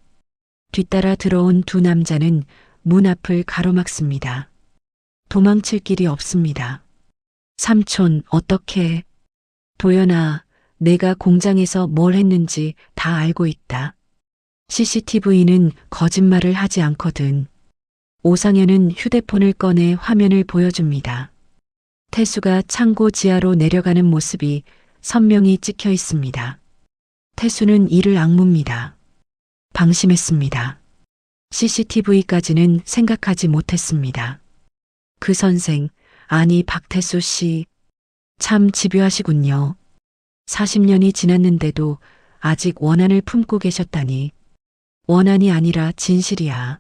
뒤따라 들어온 두 남자는 문 앞을 가로막습니다. 도망칠 길이 없습니다. 삼촌, 어떻게? 도연아, 내가 공장에서 뭘 했는지 다 알고 있다. CCTV는 거짓말을 하지 않거든. 오상현은 휴대폰을 꺼내 화면을 보여줍니다. 태수가 창고 지하로 내려가는 모습이 선명히 찍혀 있습니다. 태수는 이를 악뭅니다. 방심했습니다. CCTV까지는 생각하지 못했습니다. 그 선생, 아니 박태수 씨, 참 집요하시군요. 40년이 지났는데도 아직 원한을 품고 계셨다니. 원한이 아니라 진실이야.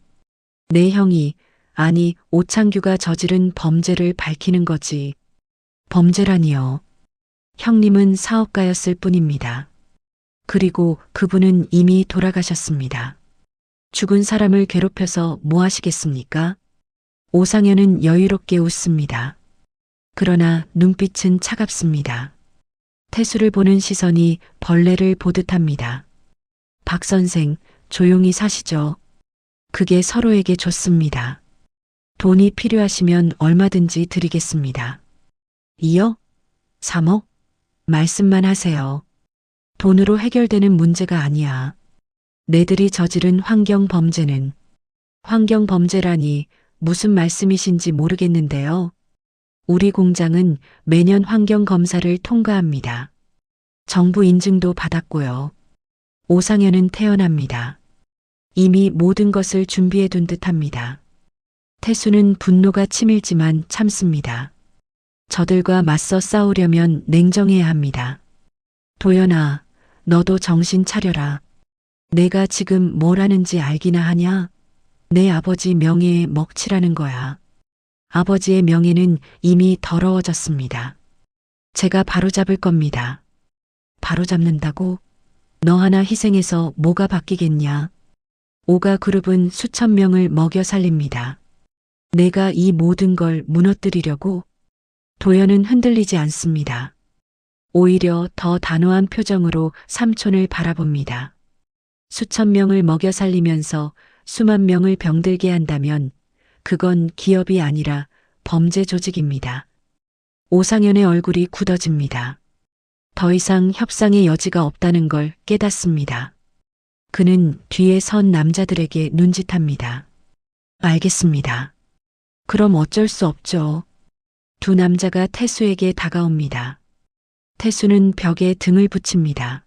내 형이, 아니 오창규가 저지른 범죄를 밝히는 거지. 범죄라니요. 형님은 사업가였을 뿐입니다. 그리고 그분은 이미 돌아가셨습니다. 죽은 사람을 괴롭혀서 뭐 하시겠습니까? 오상현은 여유롭게 웃습니다. 그러나 눈빛은 차갑습니다. 태수를 보는 시선이 벌레를 보듯 합니다. 박 선생, 조용히 사시죠. 그게 서로에게 좋습니다. 돈이 필요하시면 얼마든지 드리겠습니다. 2억? 3억? 말씀만 하세요. 돈으로 해결되는 문제가 아니야. 내들이 저지른 환경 범죄는. 환경 범죄라니 무슨 말씀이신지 모르겠는데요. 우리 공장은 매년 환경 검사를 통과합니다. 정부 인증도 받았고요. 오상현은 태어납니다. 이미 모든 것을 준비해 둔 듯합니다. 태수는 분노가 치밀지만 참습니다. 저들과 맞서 싸우려면 냉정해야 합니다. 도연아, 너도 정신 차려라. 내가 지금 뭘 하는지 알기나 하냐? 내 아버지 명예에 먹칠하는 거야. 아버지의 명예는 이미 더러워졌습니다. 제가 바로잡을 겁니다. 바로잡는다고? 너 하나 희생해서 뭐가 바뀌겠냐? 오가 그룹은 수천 명을 먹여 살립니다. 내가 이 모든 걸 무너뜨리려고? 도연은 흔들리지 않습니다. 오히려 더 단호한 표정으로 삼촌을 바라봅니다. 수천 명을 먹여 살리면서 수만 명을 병들게 한다면 그건 기업이 아니라 범죄 조직입니다. 오상현의 얼굴이 굳어집니다. 더 이상 협상의 여지가 없다는 걸 깨닫습니다. 그는 뒤에 선 남자들에게 눈짓합니다. 알겠습니다. 그럼 어쩔 수 없죠. 두 남자가 태수에게 다가옵니다. 태수는 벽에 등을 붙입니다.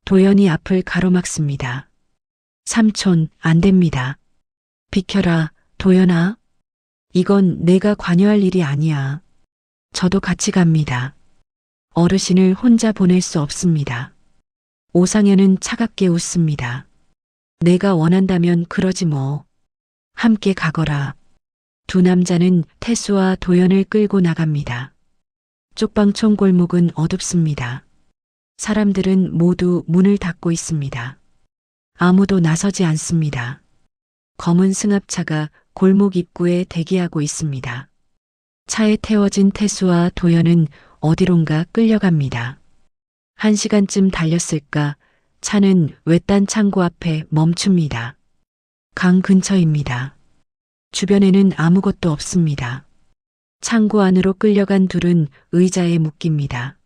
도연이 앞을 가로막습니다. 삼촌, 안 됩니다. 비켜라, 도연아. 이건 내가 관여할 일이 아니야. 저도 같이 갑니다. 어르신을 혼자 보낼 수 없습니다. 오상현은 차갑게 웃습니다. 내가 원한다면 그러지 뭐. 함께 가거라. 두 남자는 태수와 도연을 끌고 나갑니다. 쪽방촌 골목은 어둡습니다. 사람들은 모두 문을 닫고 있습니다. 아무도 나서지 않습니다. 검은 승합차가 골목 입구에 대기하고 있습니다. 차에 태워진 태수와 도연은 어디론가 끌려갑니다. 1시간쯤 달렸을까 차는 외딴 창고 앞에 멈춥니다. 강 근처입니다. 주변에는 아무것도 없습니다. 창고 안으로 끌려간 둘은 의자에 묶입니다.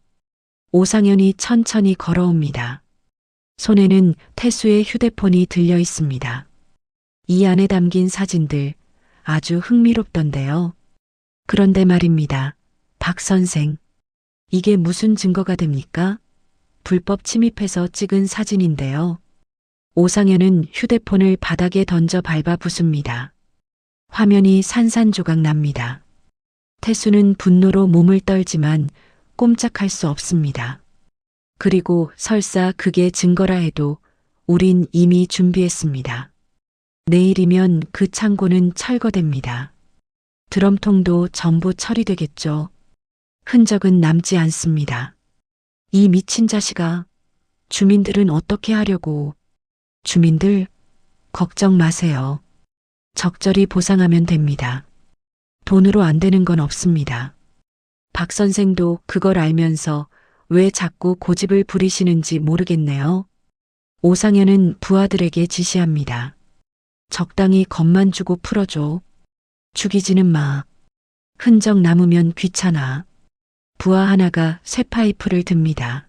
오상현이 천천히 걸어옵니다. 손에는 태수의 휴대폰이 들려 있습니다. 이 안에 담긴 사진들 아주 흥미롭던데요. 그런데 말입니다. 박 선생, 이게 무슨 증거가 됩니까? 불법 침입해서 찍은 사진인데요. 오상현은 휴대폰을 바닥에 던져 밟아 부숩니다. 화면이 산산조각 납니다. 태수는 분노로 몸을 떨지만 꼼짝할 수 없습니다. 그리고 설사 그게 증거라 해도 우린 이미 준비했습니다. 내일이면 그 창고는 철거됩니다. 드럼통도 전부 처리되겠죠. 흔적은 남지 않습니다. 이 미친 자식아, 주민들은 어떻게 하려고. 주민들, 걱정 마세요. 적절히 보상하면 됩니다. 돈으로 안 되는 건 없습니다. 박 선생도 그걸 알면서 왜 자꾸 고집을 부리시는지 모르겠네요. 오상현은 부하들에게 지시합니다. 적당히 겁만 주고 풀어줘. 죽이지는 마. 흔적 남으면 귀찮아. 부하 하나가 쇠파이프를 듭니다.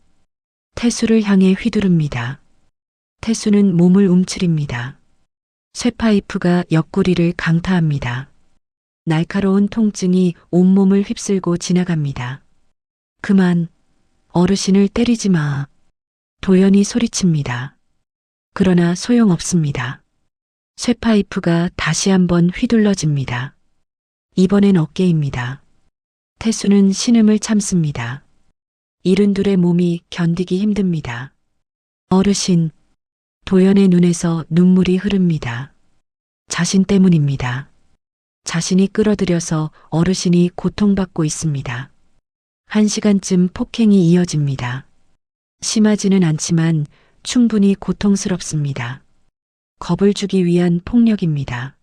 태수를 향해 휘두릅니다. 태수는 몸을 움츠립니다. 쇠파이프가 옆구리를 강타합니다. 날카로운 통증이 온몸을 휩쓸고 지나갑니다. 그만, 어르신을 때리지 마. 도연이 소리칩니다. 그러나 소용없습니다. 쇠파이프가 다시 한번 휘둘러집니다. 이번엔 어깨입니다. 태수는 신음을 참습니다. 이른둘의 몸이 견디기 힘듭니다. 어르신, 도연의 눈에서 눈물이 흐릅니다. 자신 때문입니다. 자신이 끌어들여서 어르신이 고통받고 있습니다. 1시간쯤 폭행이 이어집니다. 심하지는 않지만 충분히 고통스럽습니다. 겁을 주기 위한 폭력입니다.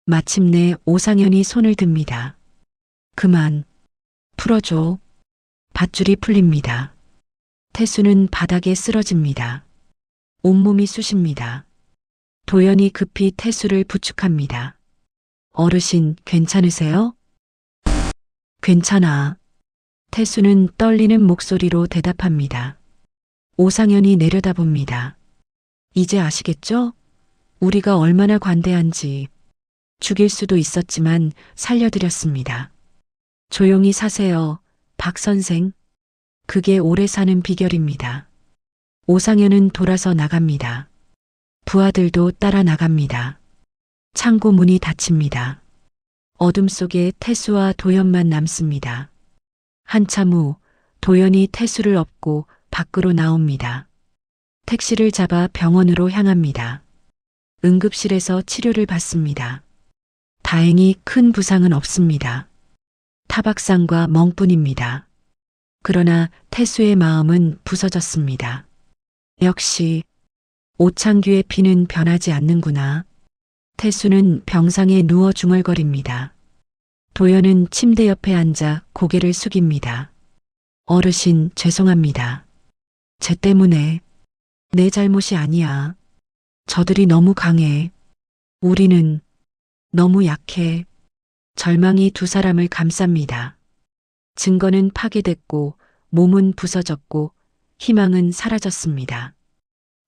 마침내 오상현이 손을 듭니다. 그만, 풀어줘. 밧줄이 풀립니다. 태수는 바닥에 쓰러집니다. 온몸이 쑤십니다. 도연이 급히 태수를 부축합니다. 어르신, 괜찮으세요? 괜찮아. 태수는 떨리는 목소리로 대답합니다. 오상현이 내려다봅니다. 이제 아시겠죠? 우리가 얼마나 관대한지. 죽일 수도 있었지만 살려드렸습니다. 조용히 사세요, 박 선생. 그게 오래 사는 비결입니다. 오상현은 돌아서 나갑니다. 부하들도 따라 나갑니다. 창고 문이 닫힙니다. 어둠 속에 태수와 도연만 남습니다. 한참 후 도연이 태수를 업고 밖으로 나옵니다. 택시를 잡아 병원으로 향합니다. 응급실에서 치료를 받습니다. 다행히 큰 부상은 없습니다. 타박상과 멍뿐입니다. 그러나 태수의 마음은 부서졌습니다. 역시 오창규의 피는 변하지 않는구나. 태수는 병상에 누워 중얼거립니다. 도연은 침대 옆에 앉아 고개를 숙입니다. 어르신, 죄송합니다. 쟤 때문에. 내 잘못이 아니야. 저들이 너무 강해. 우리는 너무 약해. 절망이 두 사람을 감쌉니다. 증거는 파괴됐고 몸은 부서졌고 희망은 사라졌습니다.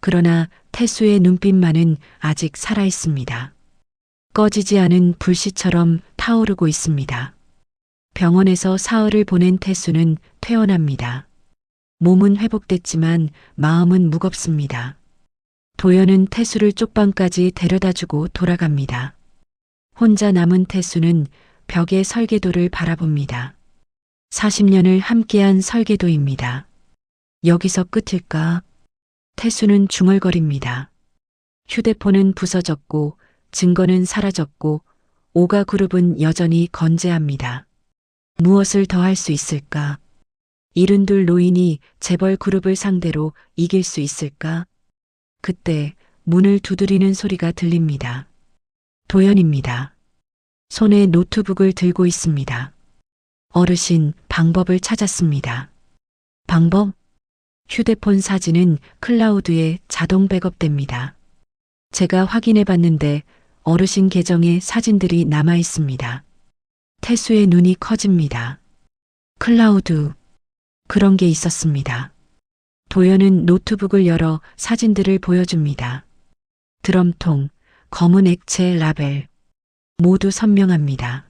그러나 태수의 눈빛만은 아직 살아있습니다. 꺼지지 않은 불씨처럼 타오르고 있습니다. 병원에서 사흘을 보낸 태수는 퇴원합니다. 몸은 회복됐지만 마음은 무겁습니다. 도연은 태수를 쪽방까지 데려다주고 돌아갑니다. 혼자 남은 태수는 벽의 설계도를 바라봅니다. 40년을 함께한 설계도입니다. 여기서 끝일까? 태수는 중얼거립니다. 휴대폰은 부서졌고 증거는 사라졌고 오가 그룹은 여전히 건재합니다. 무엇을 더 할 수 있을까? 72 노인이 재벌 그룹을 상대로 이길 수 있을까? 그때 문을 두드리는 소리가 들립니다. 도연입니다. 손에 노트북을 들고 있습니다. 어르신, 방법을 찾았습니다. 방법? 휴대폰 사진은 클라우드에 자동 백업됩니다. 제가 확인해 봤는데 어르신 계정에 사진들이 남아 있습니다. 태수의 눈이 커집니다. 클라우드. 그런 게 있었습니다. 도연은 노트북을 열어 사진들을 보여줍니다. 드럼통, 검은 액체 라벨. 모두 선명합니다.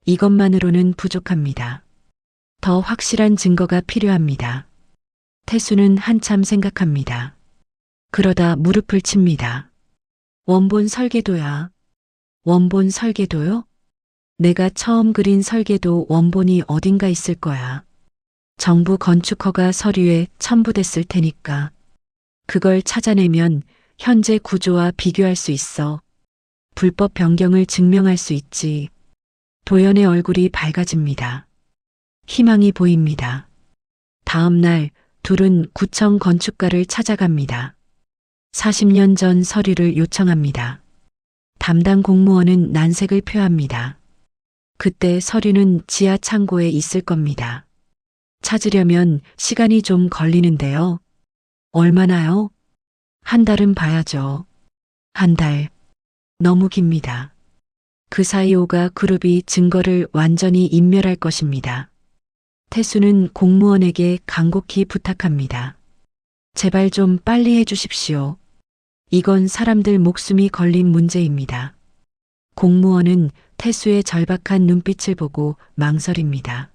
이것만으로는 부족합니다. 더 확실한 증거가 필요합니다. 태수는 한참 생각합니다. 그러다 무릎을 칩니다. 원본 설계도야. 원본 설계도요? 내가 처음 그린 설계도 원본이 어딘가 있을 거야. 정부 건축허가 서류에 첨부됐을 테니까. 그걸 찾아내면 현재 구조와 비교할 수 있어. 불법 변경을 증명할 수 있지. 도연의 얼굴이 밝아집니다. 희망이 보입니다. 다음 날 둘은 구청 건축가를 찾아갑니다. 40년 전 서류를 요청합니다. 담당 공무원은 난색을 표합니다. 그때 서류는 지하 창고에 있을 겁니다. 찾으려면 시간이 좀 걸리는데요. 얼마나요? 한 달은 봐야죠. 한 달. 너무 깁니다. 그 사이 오가 그룹이 증거를 완전히 인멸할 것입니다. 태수는 공무원에게 간곡히 부탁합니다. 제발 좀 빨리 해주십시오. 이건 사람들 목숨이 걸린 문제입니다. 공무원은 태수의 절박한 눈빛을 보고 망설입니다.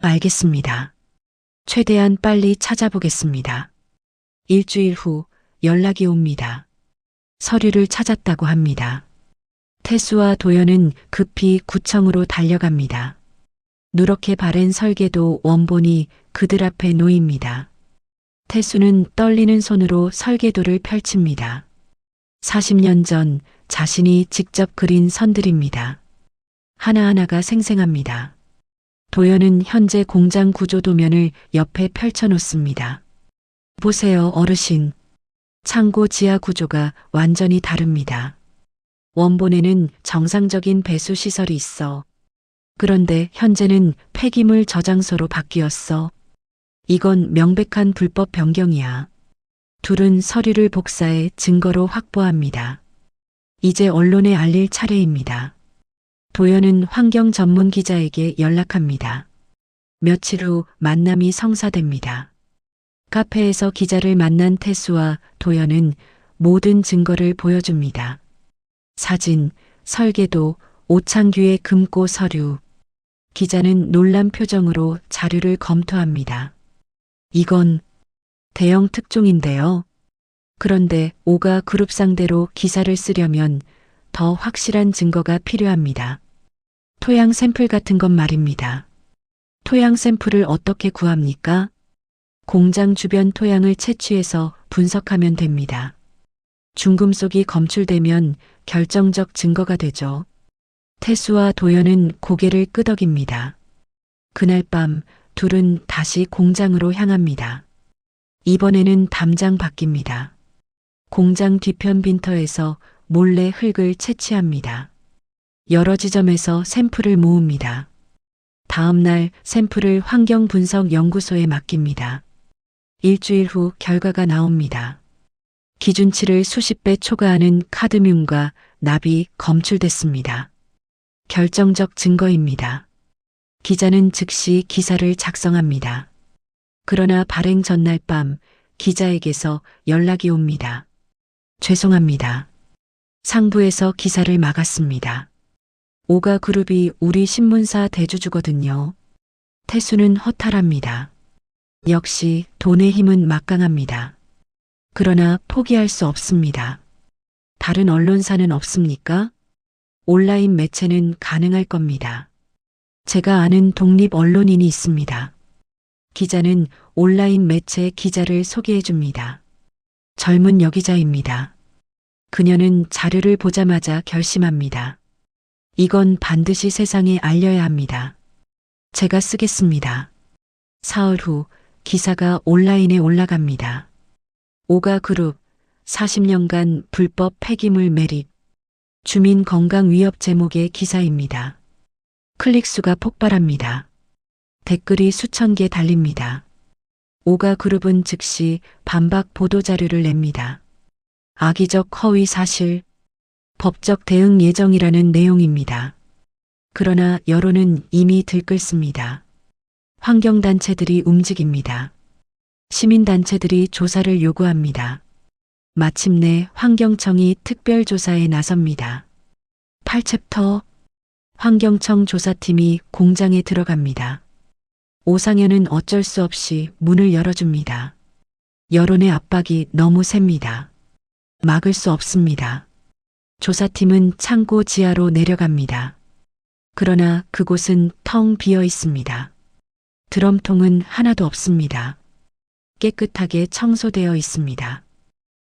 알겠습니다. 최대한 빨리 찾아보겠습니다. 일주일 후 연락이 옵니다. 서류를 찾았다고 합니다. 태수와 도연은 급히 구청으로 달려갑니다. 누렇게 바랜 설계도 원본이 그들 앞에 놓입니다. 태수는 떨리는 손으로 설계도를 펼칩니다. 40년 전 자신이 직접 그린 선들입니다. 하나하나가 생생합니다. 도연은 현재 공장 구조 도면을 옆에 펼쳐놓습니다. 보세요, 어르신. 창고 지하 구조가 완전히 다릅니다. 원본에는 정상적인 배수 시설이 있어. 그런데 현재는 폐기물 저장소로 바뀌었어. 이건 명백한 불법 변경이야. 둘은 서류를 복사해 증거로 확보합니다. 이제 언론에 알릴 차례입니다. 도연은 환경 전문 기자에게 연락합니다. 며칠 후 만남이 성사됩니다. 카페에서 기자를 만난 태수와 도연은 모든 증거를 보여줍니다. 사진, 설계도, 오창규의 금고 서류. 기자는 놀란 표정으로 자료를 검토합니다. 이건 대형 특종인데요. 그런데 오가 그룹 상대로 기사를 쓰려면 더 확실한 증거가 필요합니다. 토양 샘플 같은 것 말입니다. 토양 샘플을 어떻게 구합니까? 공장 주변 토양을 채취해서 분석하면 됩니다. 중금속이 검출되면 결정적 증거가 되죠. 태수와 도연은 고개를 끄덕입니다. 그날 밤 둘은 다시 공장으로 향합니다. 이번에는 담장 바뀝니다. 공장 뒤편 빈터에서 몰래 흙을 채취합니다. 여러 지점에서 샘플을 모읍니다. 다음 날 샘플을 환경분석연구소에 맡깁니다. 일주일 후 결과가 나옵니다. 기준치를 수십 배 초과하는 카드뮴과 납이 검출됐습니다. 결정적 증거입니다. 기자는 즉시 기사를 작성합니다. 그러나 발행 전날 밤 기자에게서 연락이 옵니다. 죄송합니다. 상부에서 기사를 막았습니다. 오가그룹이 우리 신문사 대주주거든요. 태수는 허탈합니다. 역시 돈의 힘은 막강합니다. 그러나 포기할 수 없습니다. 다른 언론사는 없습니까? 온라인 매체는 가능할 겁니다. 제가 아는 독립 언론인이 있습니다. 기자는 온라인 매체 기자를 소개해 줍니다. 젊은 여기자입니다. 그녀는 자료를 보자마자 결심합니다. 이건 반드시 세상에 알려야 합니다. 제가 쓰겠습니다. 사흘 후 기사가 온라인에 올라갑니다. 오가그룹 40년간 불법 폐기물 매립, 주민 건강 위협 제목의 기사입니다. 클릭수가 폭발합니다. 댓글이 수천 개 달립니다. 오가그룹은 즉시 반박 보도자료를 냅니다. 악의적 허위 사실, 법적 대응 예정이라는 내용입니다. 그러나 여론은 이미 들끓습니다. 환경단체들이 움직입니다. 시민단체들이 조사를 요구합니다. 마침내 환경청이 특별조사에 나섭니다. 8챕터 환경청 조사팀이 공장에 들어갑니다. 오상현은 어쩔 수 없이 문을 열어줍니다. 여론의 압박이 너무 셉니다. 막을 수 없습니다. 조사팀은 창고 지하로 내려갑니다. 그러나 그곳은 텅 비어 있습니다. 드럼통은 하나도 없습니다. 깨끗하게 청소되어 있습니다.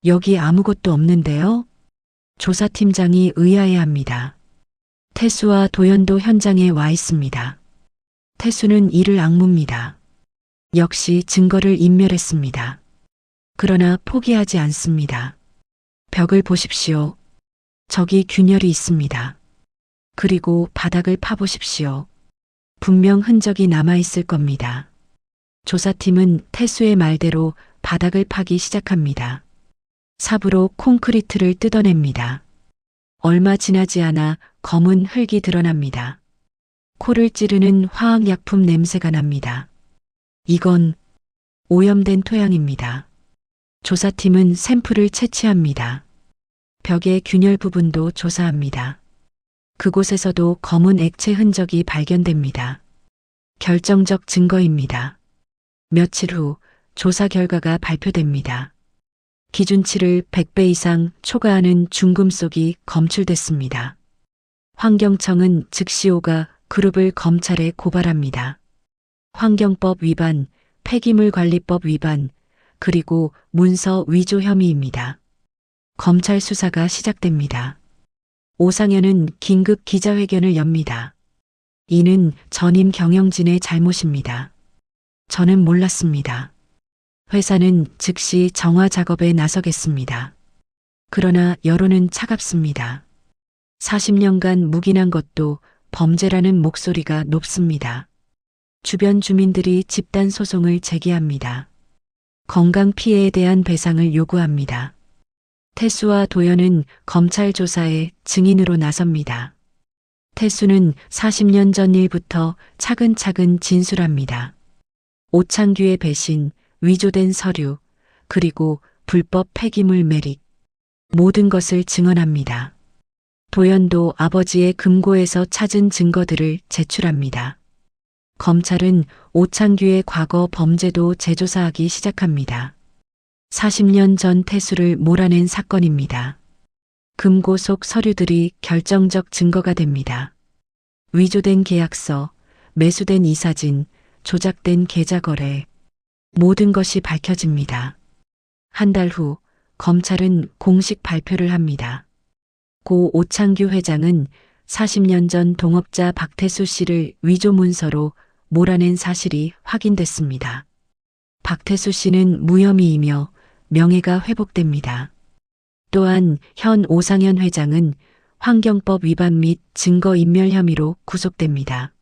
여기 아무것도 없는데요? 조사팀장이 의아해합니다. 태수와 도연도 현장에 와 있습니다. 태수는 이를 악무입니다. 역시 증거를 인멸했습니다. 그러나 포기하지 않습니다. 벽을 보십시오. 저기 균열이 있습니다. 그리고 바닥을 파보십시오. 분명 흔적이 남아있을 겁니다. 조사팀은 태수의 말대로 바닥을 파기 시작합니다. 삽으로 콘크리트를 뜯어냅니다. 얼마 지나지 않아 검은 흙이 드러납니다. 코를 찌르는 화학약품 냄새가 납니다. 이건 오염된 토양입니다. 조사팀은 샘플을 채취합니다. 벽의 균열 부분도 조사합니다. 그곳에서도 검은 액체 흔적이 발견됩니다. 결정적 증거입니다. 며칠 후 조사 결과가 발표됩니다. 기준치를 100배 이상 초과하는 중금속이 검출됐습니다. 환경청은 즉시 오가그룹을 검찰에 고발합니다. 환경법 위반, 폐기물관리법 위반, 그리고 문서 위조 혐의입니다. 검찰 수사가 시작됩니다. 오상현은 긴급 기자회견을 엽니다. 이는 전임 경영진의 잘못입니다. 저는 몰랐습니다. 회사는 즉시 정화 작업에 나서겠습니다. 그러나 여론은 차갑습니다. 40년간 묵인한 것도 범죄라는 목소리가 높습니다. 주변 주민들이 집단 소송을 제기합니다. 건강 피해에 대한 배상을 요구합니다. 태수와 도연은 검찰 조사에 증인으로 나섭니다. 태수는 40년 전 일부터 차근차근 진술합니다. 오창규의 배신, 위조된 서류, 그리고 불법 폐기물 매립, 모든 것을 증언합니다. 도연도 아버지의 금고에서 찾은 증거들을 제출합니다. 검찰은 오창규의 과거 범죄도 재조사하기 시작합니다. 40년 전 태수를 몰아낸 사건입니다. 금고 속 서류들이 결정적 증거가 됩니다. 위조된 계약서, 매수된 이사진, 조작된 계좌 거래, 모든 것이 밝혀집니다. 한 달 후 검찰은 공식 발표를 합니다. 고 오창규 회장은 40년 전 동업자 박태수 씨를 위조 문서로 몰아낸 사실이 확인됐습니다. 박태수 씨는 무혐의이며 명예가 회복됩니다. 또한 현 오상현 회장은 환경법 위반 및 증거인멸 혐의로 구속됩니다.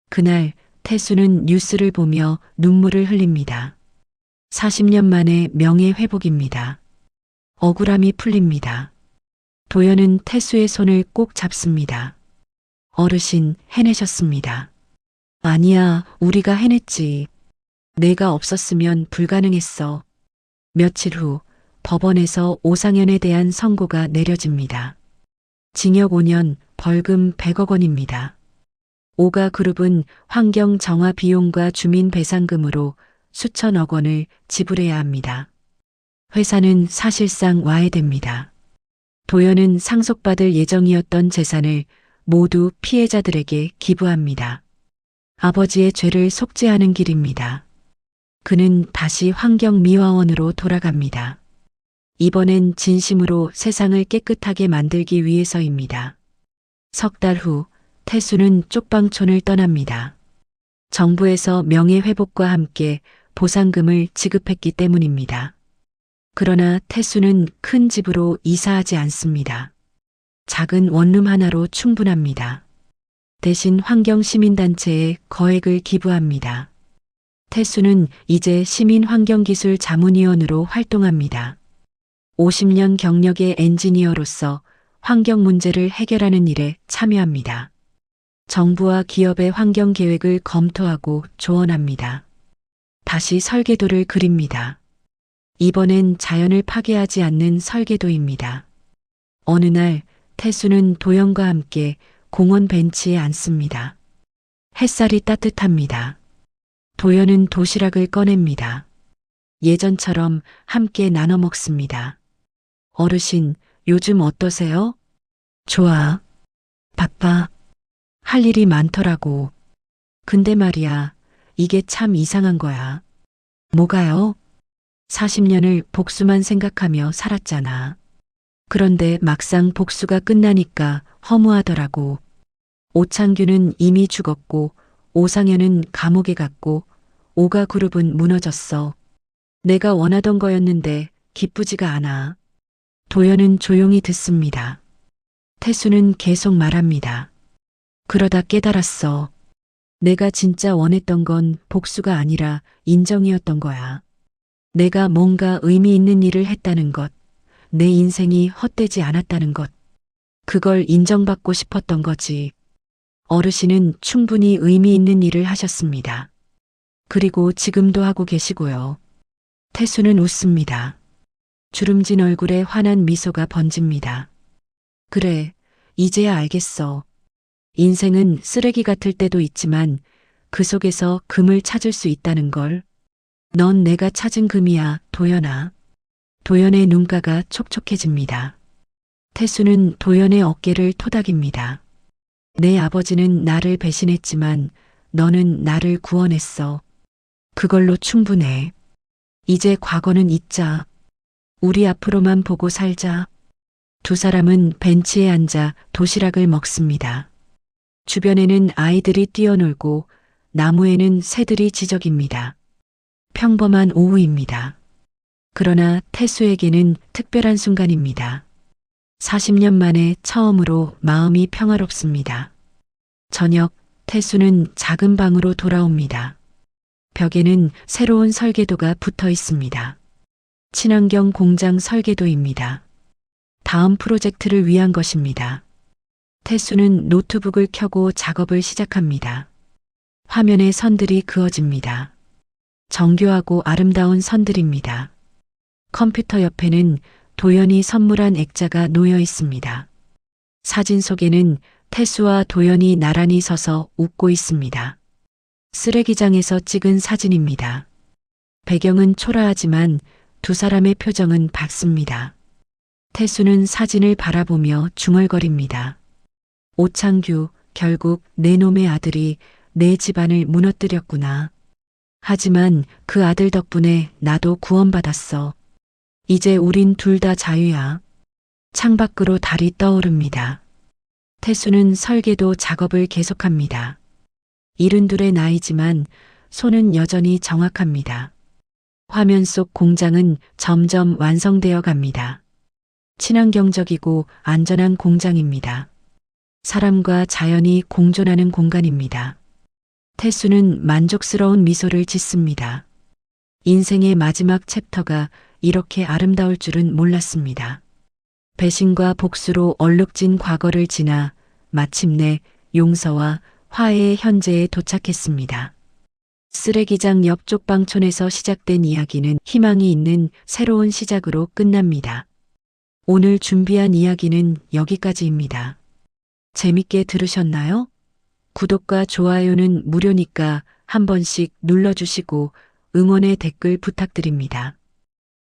그날 태수는 뉴스를 보며 눈물을 흘립니다. 40년 만에 명예회복입니다. 억울함이 풀립니다. 도연은 태수의 손을 꼭 잡습니다. 어르신, 해내셨습니다. 아니야, 우리가 해냈지. 내가 없었으면 불가능했어. 며칠 후 법원에서 오상현에 대한 선고가 내려집니다. 징역 5년, 벌금 100억 원입니다. 오가그룹은 환경 정화 비용과 주민 배상금으로 수천억 원을 지불해야 합니다. 회사는 사실상 와해됩니다. 도연은 상속받을 예정이었던 재산을 모두 피해자들에게 기부합니다. 아버지의 죄를 속죄하는 길입니다. 그는 다시 환경미화원으로 돌아갑니다. 이번엔 진심으로 세상을 깨끗하게 만들기 위해서입니다. 석 달 후 태수는 쪽방촌을 떠납니다. 정부에서 명예회복과 함께 보상금을 지급했기 때문입니다. 그러나 태수는 큰 집으로 이사하지 않습니다. 작은 원룸 하나로 충분합니다. 대신 환경시민단체에 거액을 기부합니다. 태수는 이제 시민환경기술 자문위원으로 활동합니다. 50년 경력의 엔지니어로서 환경 문제를 해결하는 일에 참여합니다. 정부와 기업의 환경 계획을 검토하고 조언합니다. 다시 설계도를 그립니다. 이번엔 자연을 파괴하지 않는 설계도입니다. 어느 날 태수는 도연과 함께 공원 벤치에 앉습니다. 햇살이 따뜻합니다. 도연은 도시락을 꺼냅니다. 예전처럼 함께 나눠 먹습니다. 어르신, 요즘 어떠세요? 좋아. 바빠. 할 일이 많더라고. 근데 말이야, 이게 참 이상한 거야. 뭐가요? 40년을 복수만 생각하며 살았잖아. 그런데 막상 복수가 끝나니까 허무하더라고. 오창규는 이미 죽었고, 오상현은 감옥에 갔고, 오가그룹은 무너졌어. 내가 원하던 거였는데 기쁘지가 않아. 도연은 조용히 듣습니다. 태수는 계속 말합니다. 그러다 깨달았어. 내가 진짜 원했던 건 복수가 아니라 인정이었던 거야. 내가 뭔가 의미 있는 일을 했다는 것, 내 인생이 헛되지 않았다는 것, 그걸 인정받고 싶었던 거지. 어르신은 충분히 의미 있는 일을 하셨습니다. 그리고 지금도 하고 계시고요. 태수는 웃습니다. 주름진 얼굴에 환한 미소가 번집니다. 그래, 이제야 알겠어. 인생은 쓰레기 같을 때도 있지만 그 속에서 금을 찾을 수 있다는 걸. 넌 내가 찾은 금이야, 도연아. 도연의 눈가가 촉촉해집니다. 태수는 도연의 어깨를 토닥입니다. 내 아버지는 나를 배신했지만 너는 나를 구원했어. 그걸로 충분해. 이제 과거는 잊자. 우리 앞으로만 보고 살자. 두 사람은 벤치에 앉아 도시락을 먹습니다. 주변에는 아이들이 뛰어놀고 나무에는 새들이 지저깁니다. 평범한 오후입니다. 그러나 태수에게는 특별한 순간입니다. 40년 만에 처음으로 마음이 평화롭습니다. 저녁, 태수는 작은 방으로 돌아옵니다. 벽에는 새로운 설계도가 붙어 있습니다. 친환경 공장 설계도입니다. 다음 프로젝트를 위한 것입니다. 태수는 노트북을 켜고 작업을 시작합니다. 화면에 선들이 그어집니다. 정교하고 아름다운 선들입니다. 컴퓨터 옆에는 도연이 선물한 액자가 놓여 있습니다. 사진 속에는 태수와 도연이 나란히 서서 웃고 있습니다. 쓰레기장에서 찍은 사진입니다. 배경은 초라하지만 두 사람의 표정은 밝습니다. 태수는 사진을 바라보며 중얼거립니다. 오창규, 결국 내 놈의 아들이 내 집안을 무너뜨렸구나. 하지만 그 아들 덕분에 나도 구원받았어. 이제 우린 둘 다 자유야. 창밖으로 달이 떠오릅니다. 태수는 설계도 작업을 계속합니다. 72의 나이지만 손은 여전히 정확합니다. 화면 속 공장은 점점 완성되어 갑니다. 친환경적이고 안전한 공장입니다. 사람과 자연이 공존하는 공간입니다. 태수는 만족스러운 미소를 짓습니다. 인생의 마지막 챕터가 이렇게 아름다울 줄은 몰랐습니다. 배신과 복수로 얼룩진 과거를 지나 마침내 용서와 화해의 현재에 도착했습니다. 쓰레기장 옆 쪽방촌에서 시작된 이야기는 희망이 있는 새로운 시작으로 끝납니다. 오늘 준비한 이야기는 여기까지입니다. 재밌게 들으셨나요? 구독과 좋아요는 무료니까 한 번씩 눌러주시고 응원의 댓글 부탁드립니다.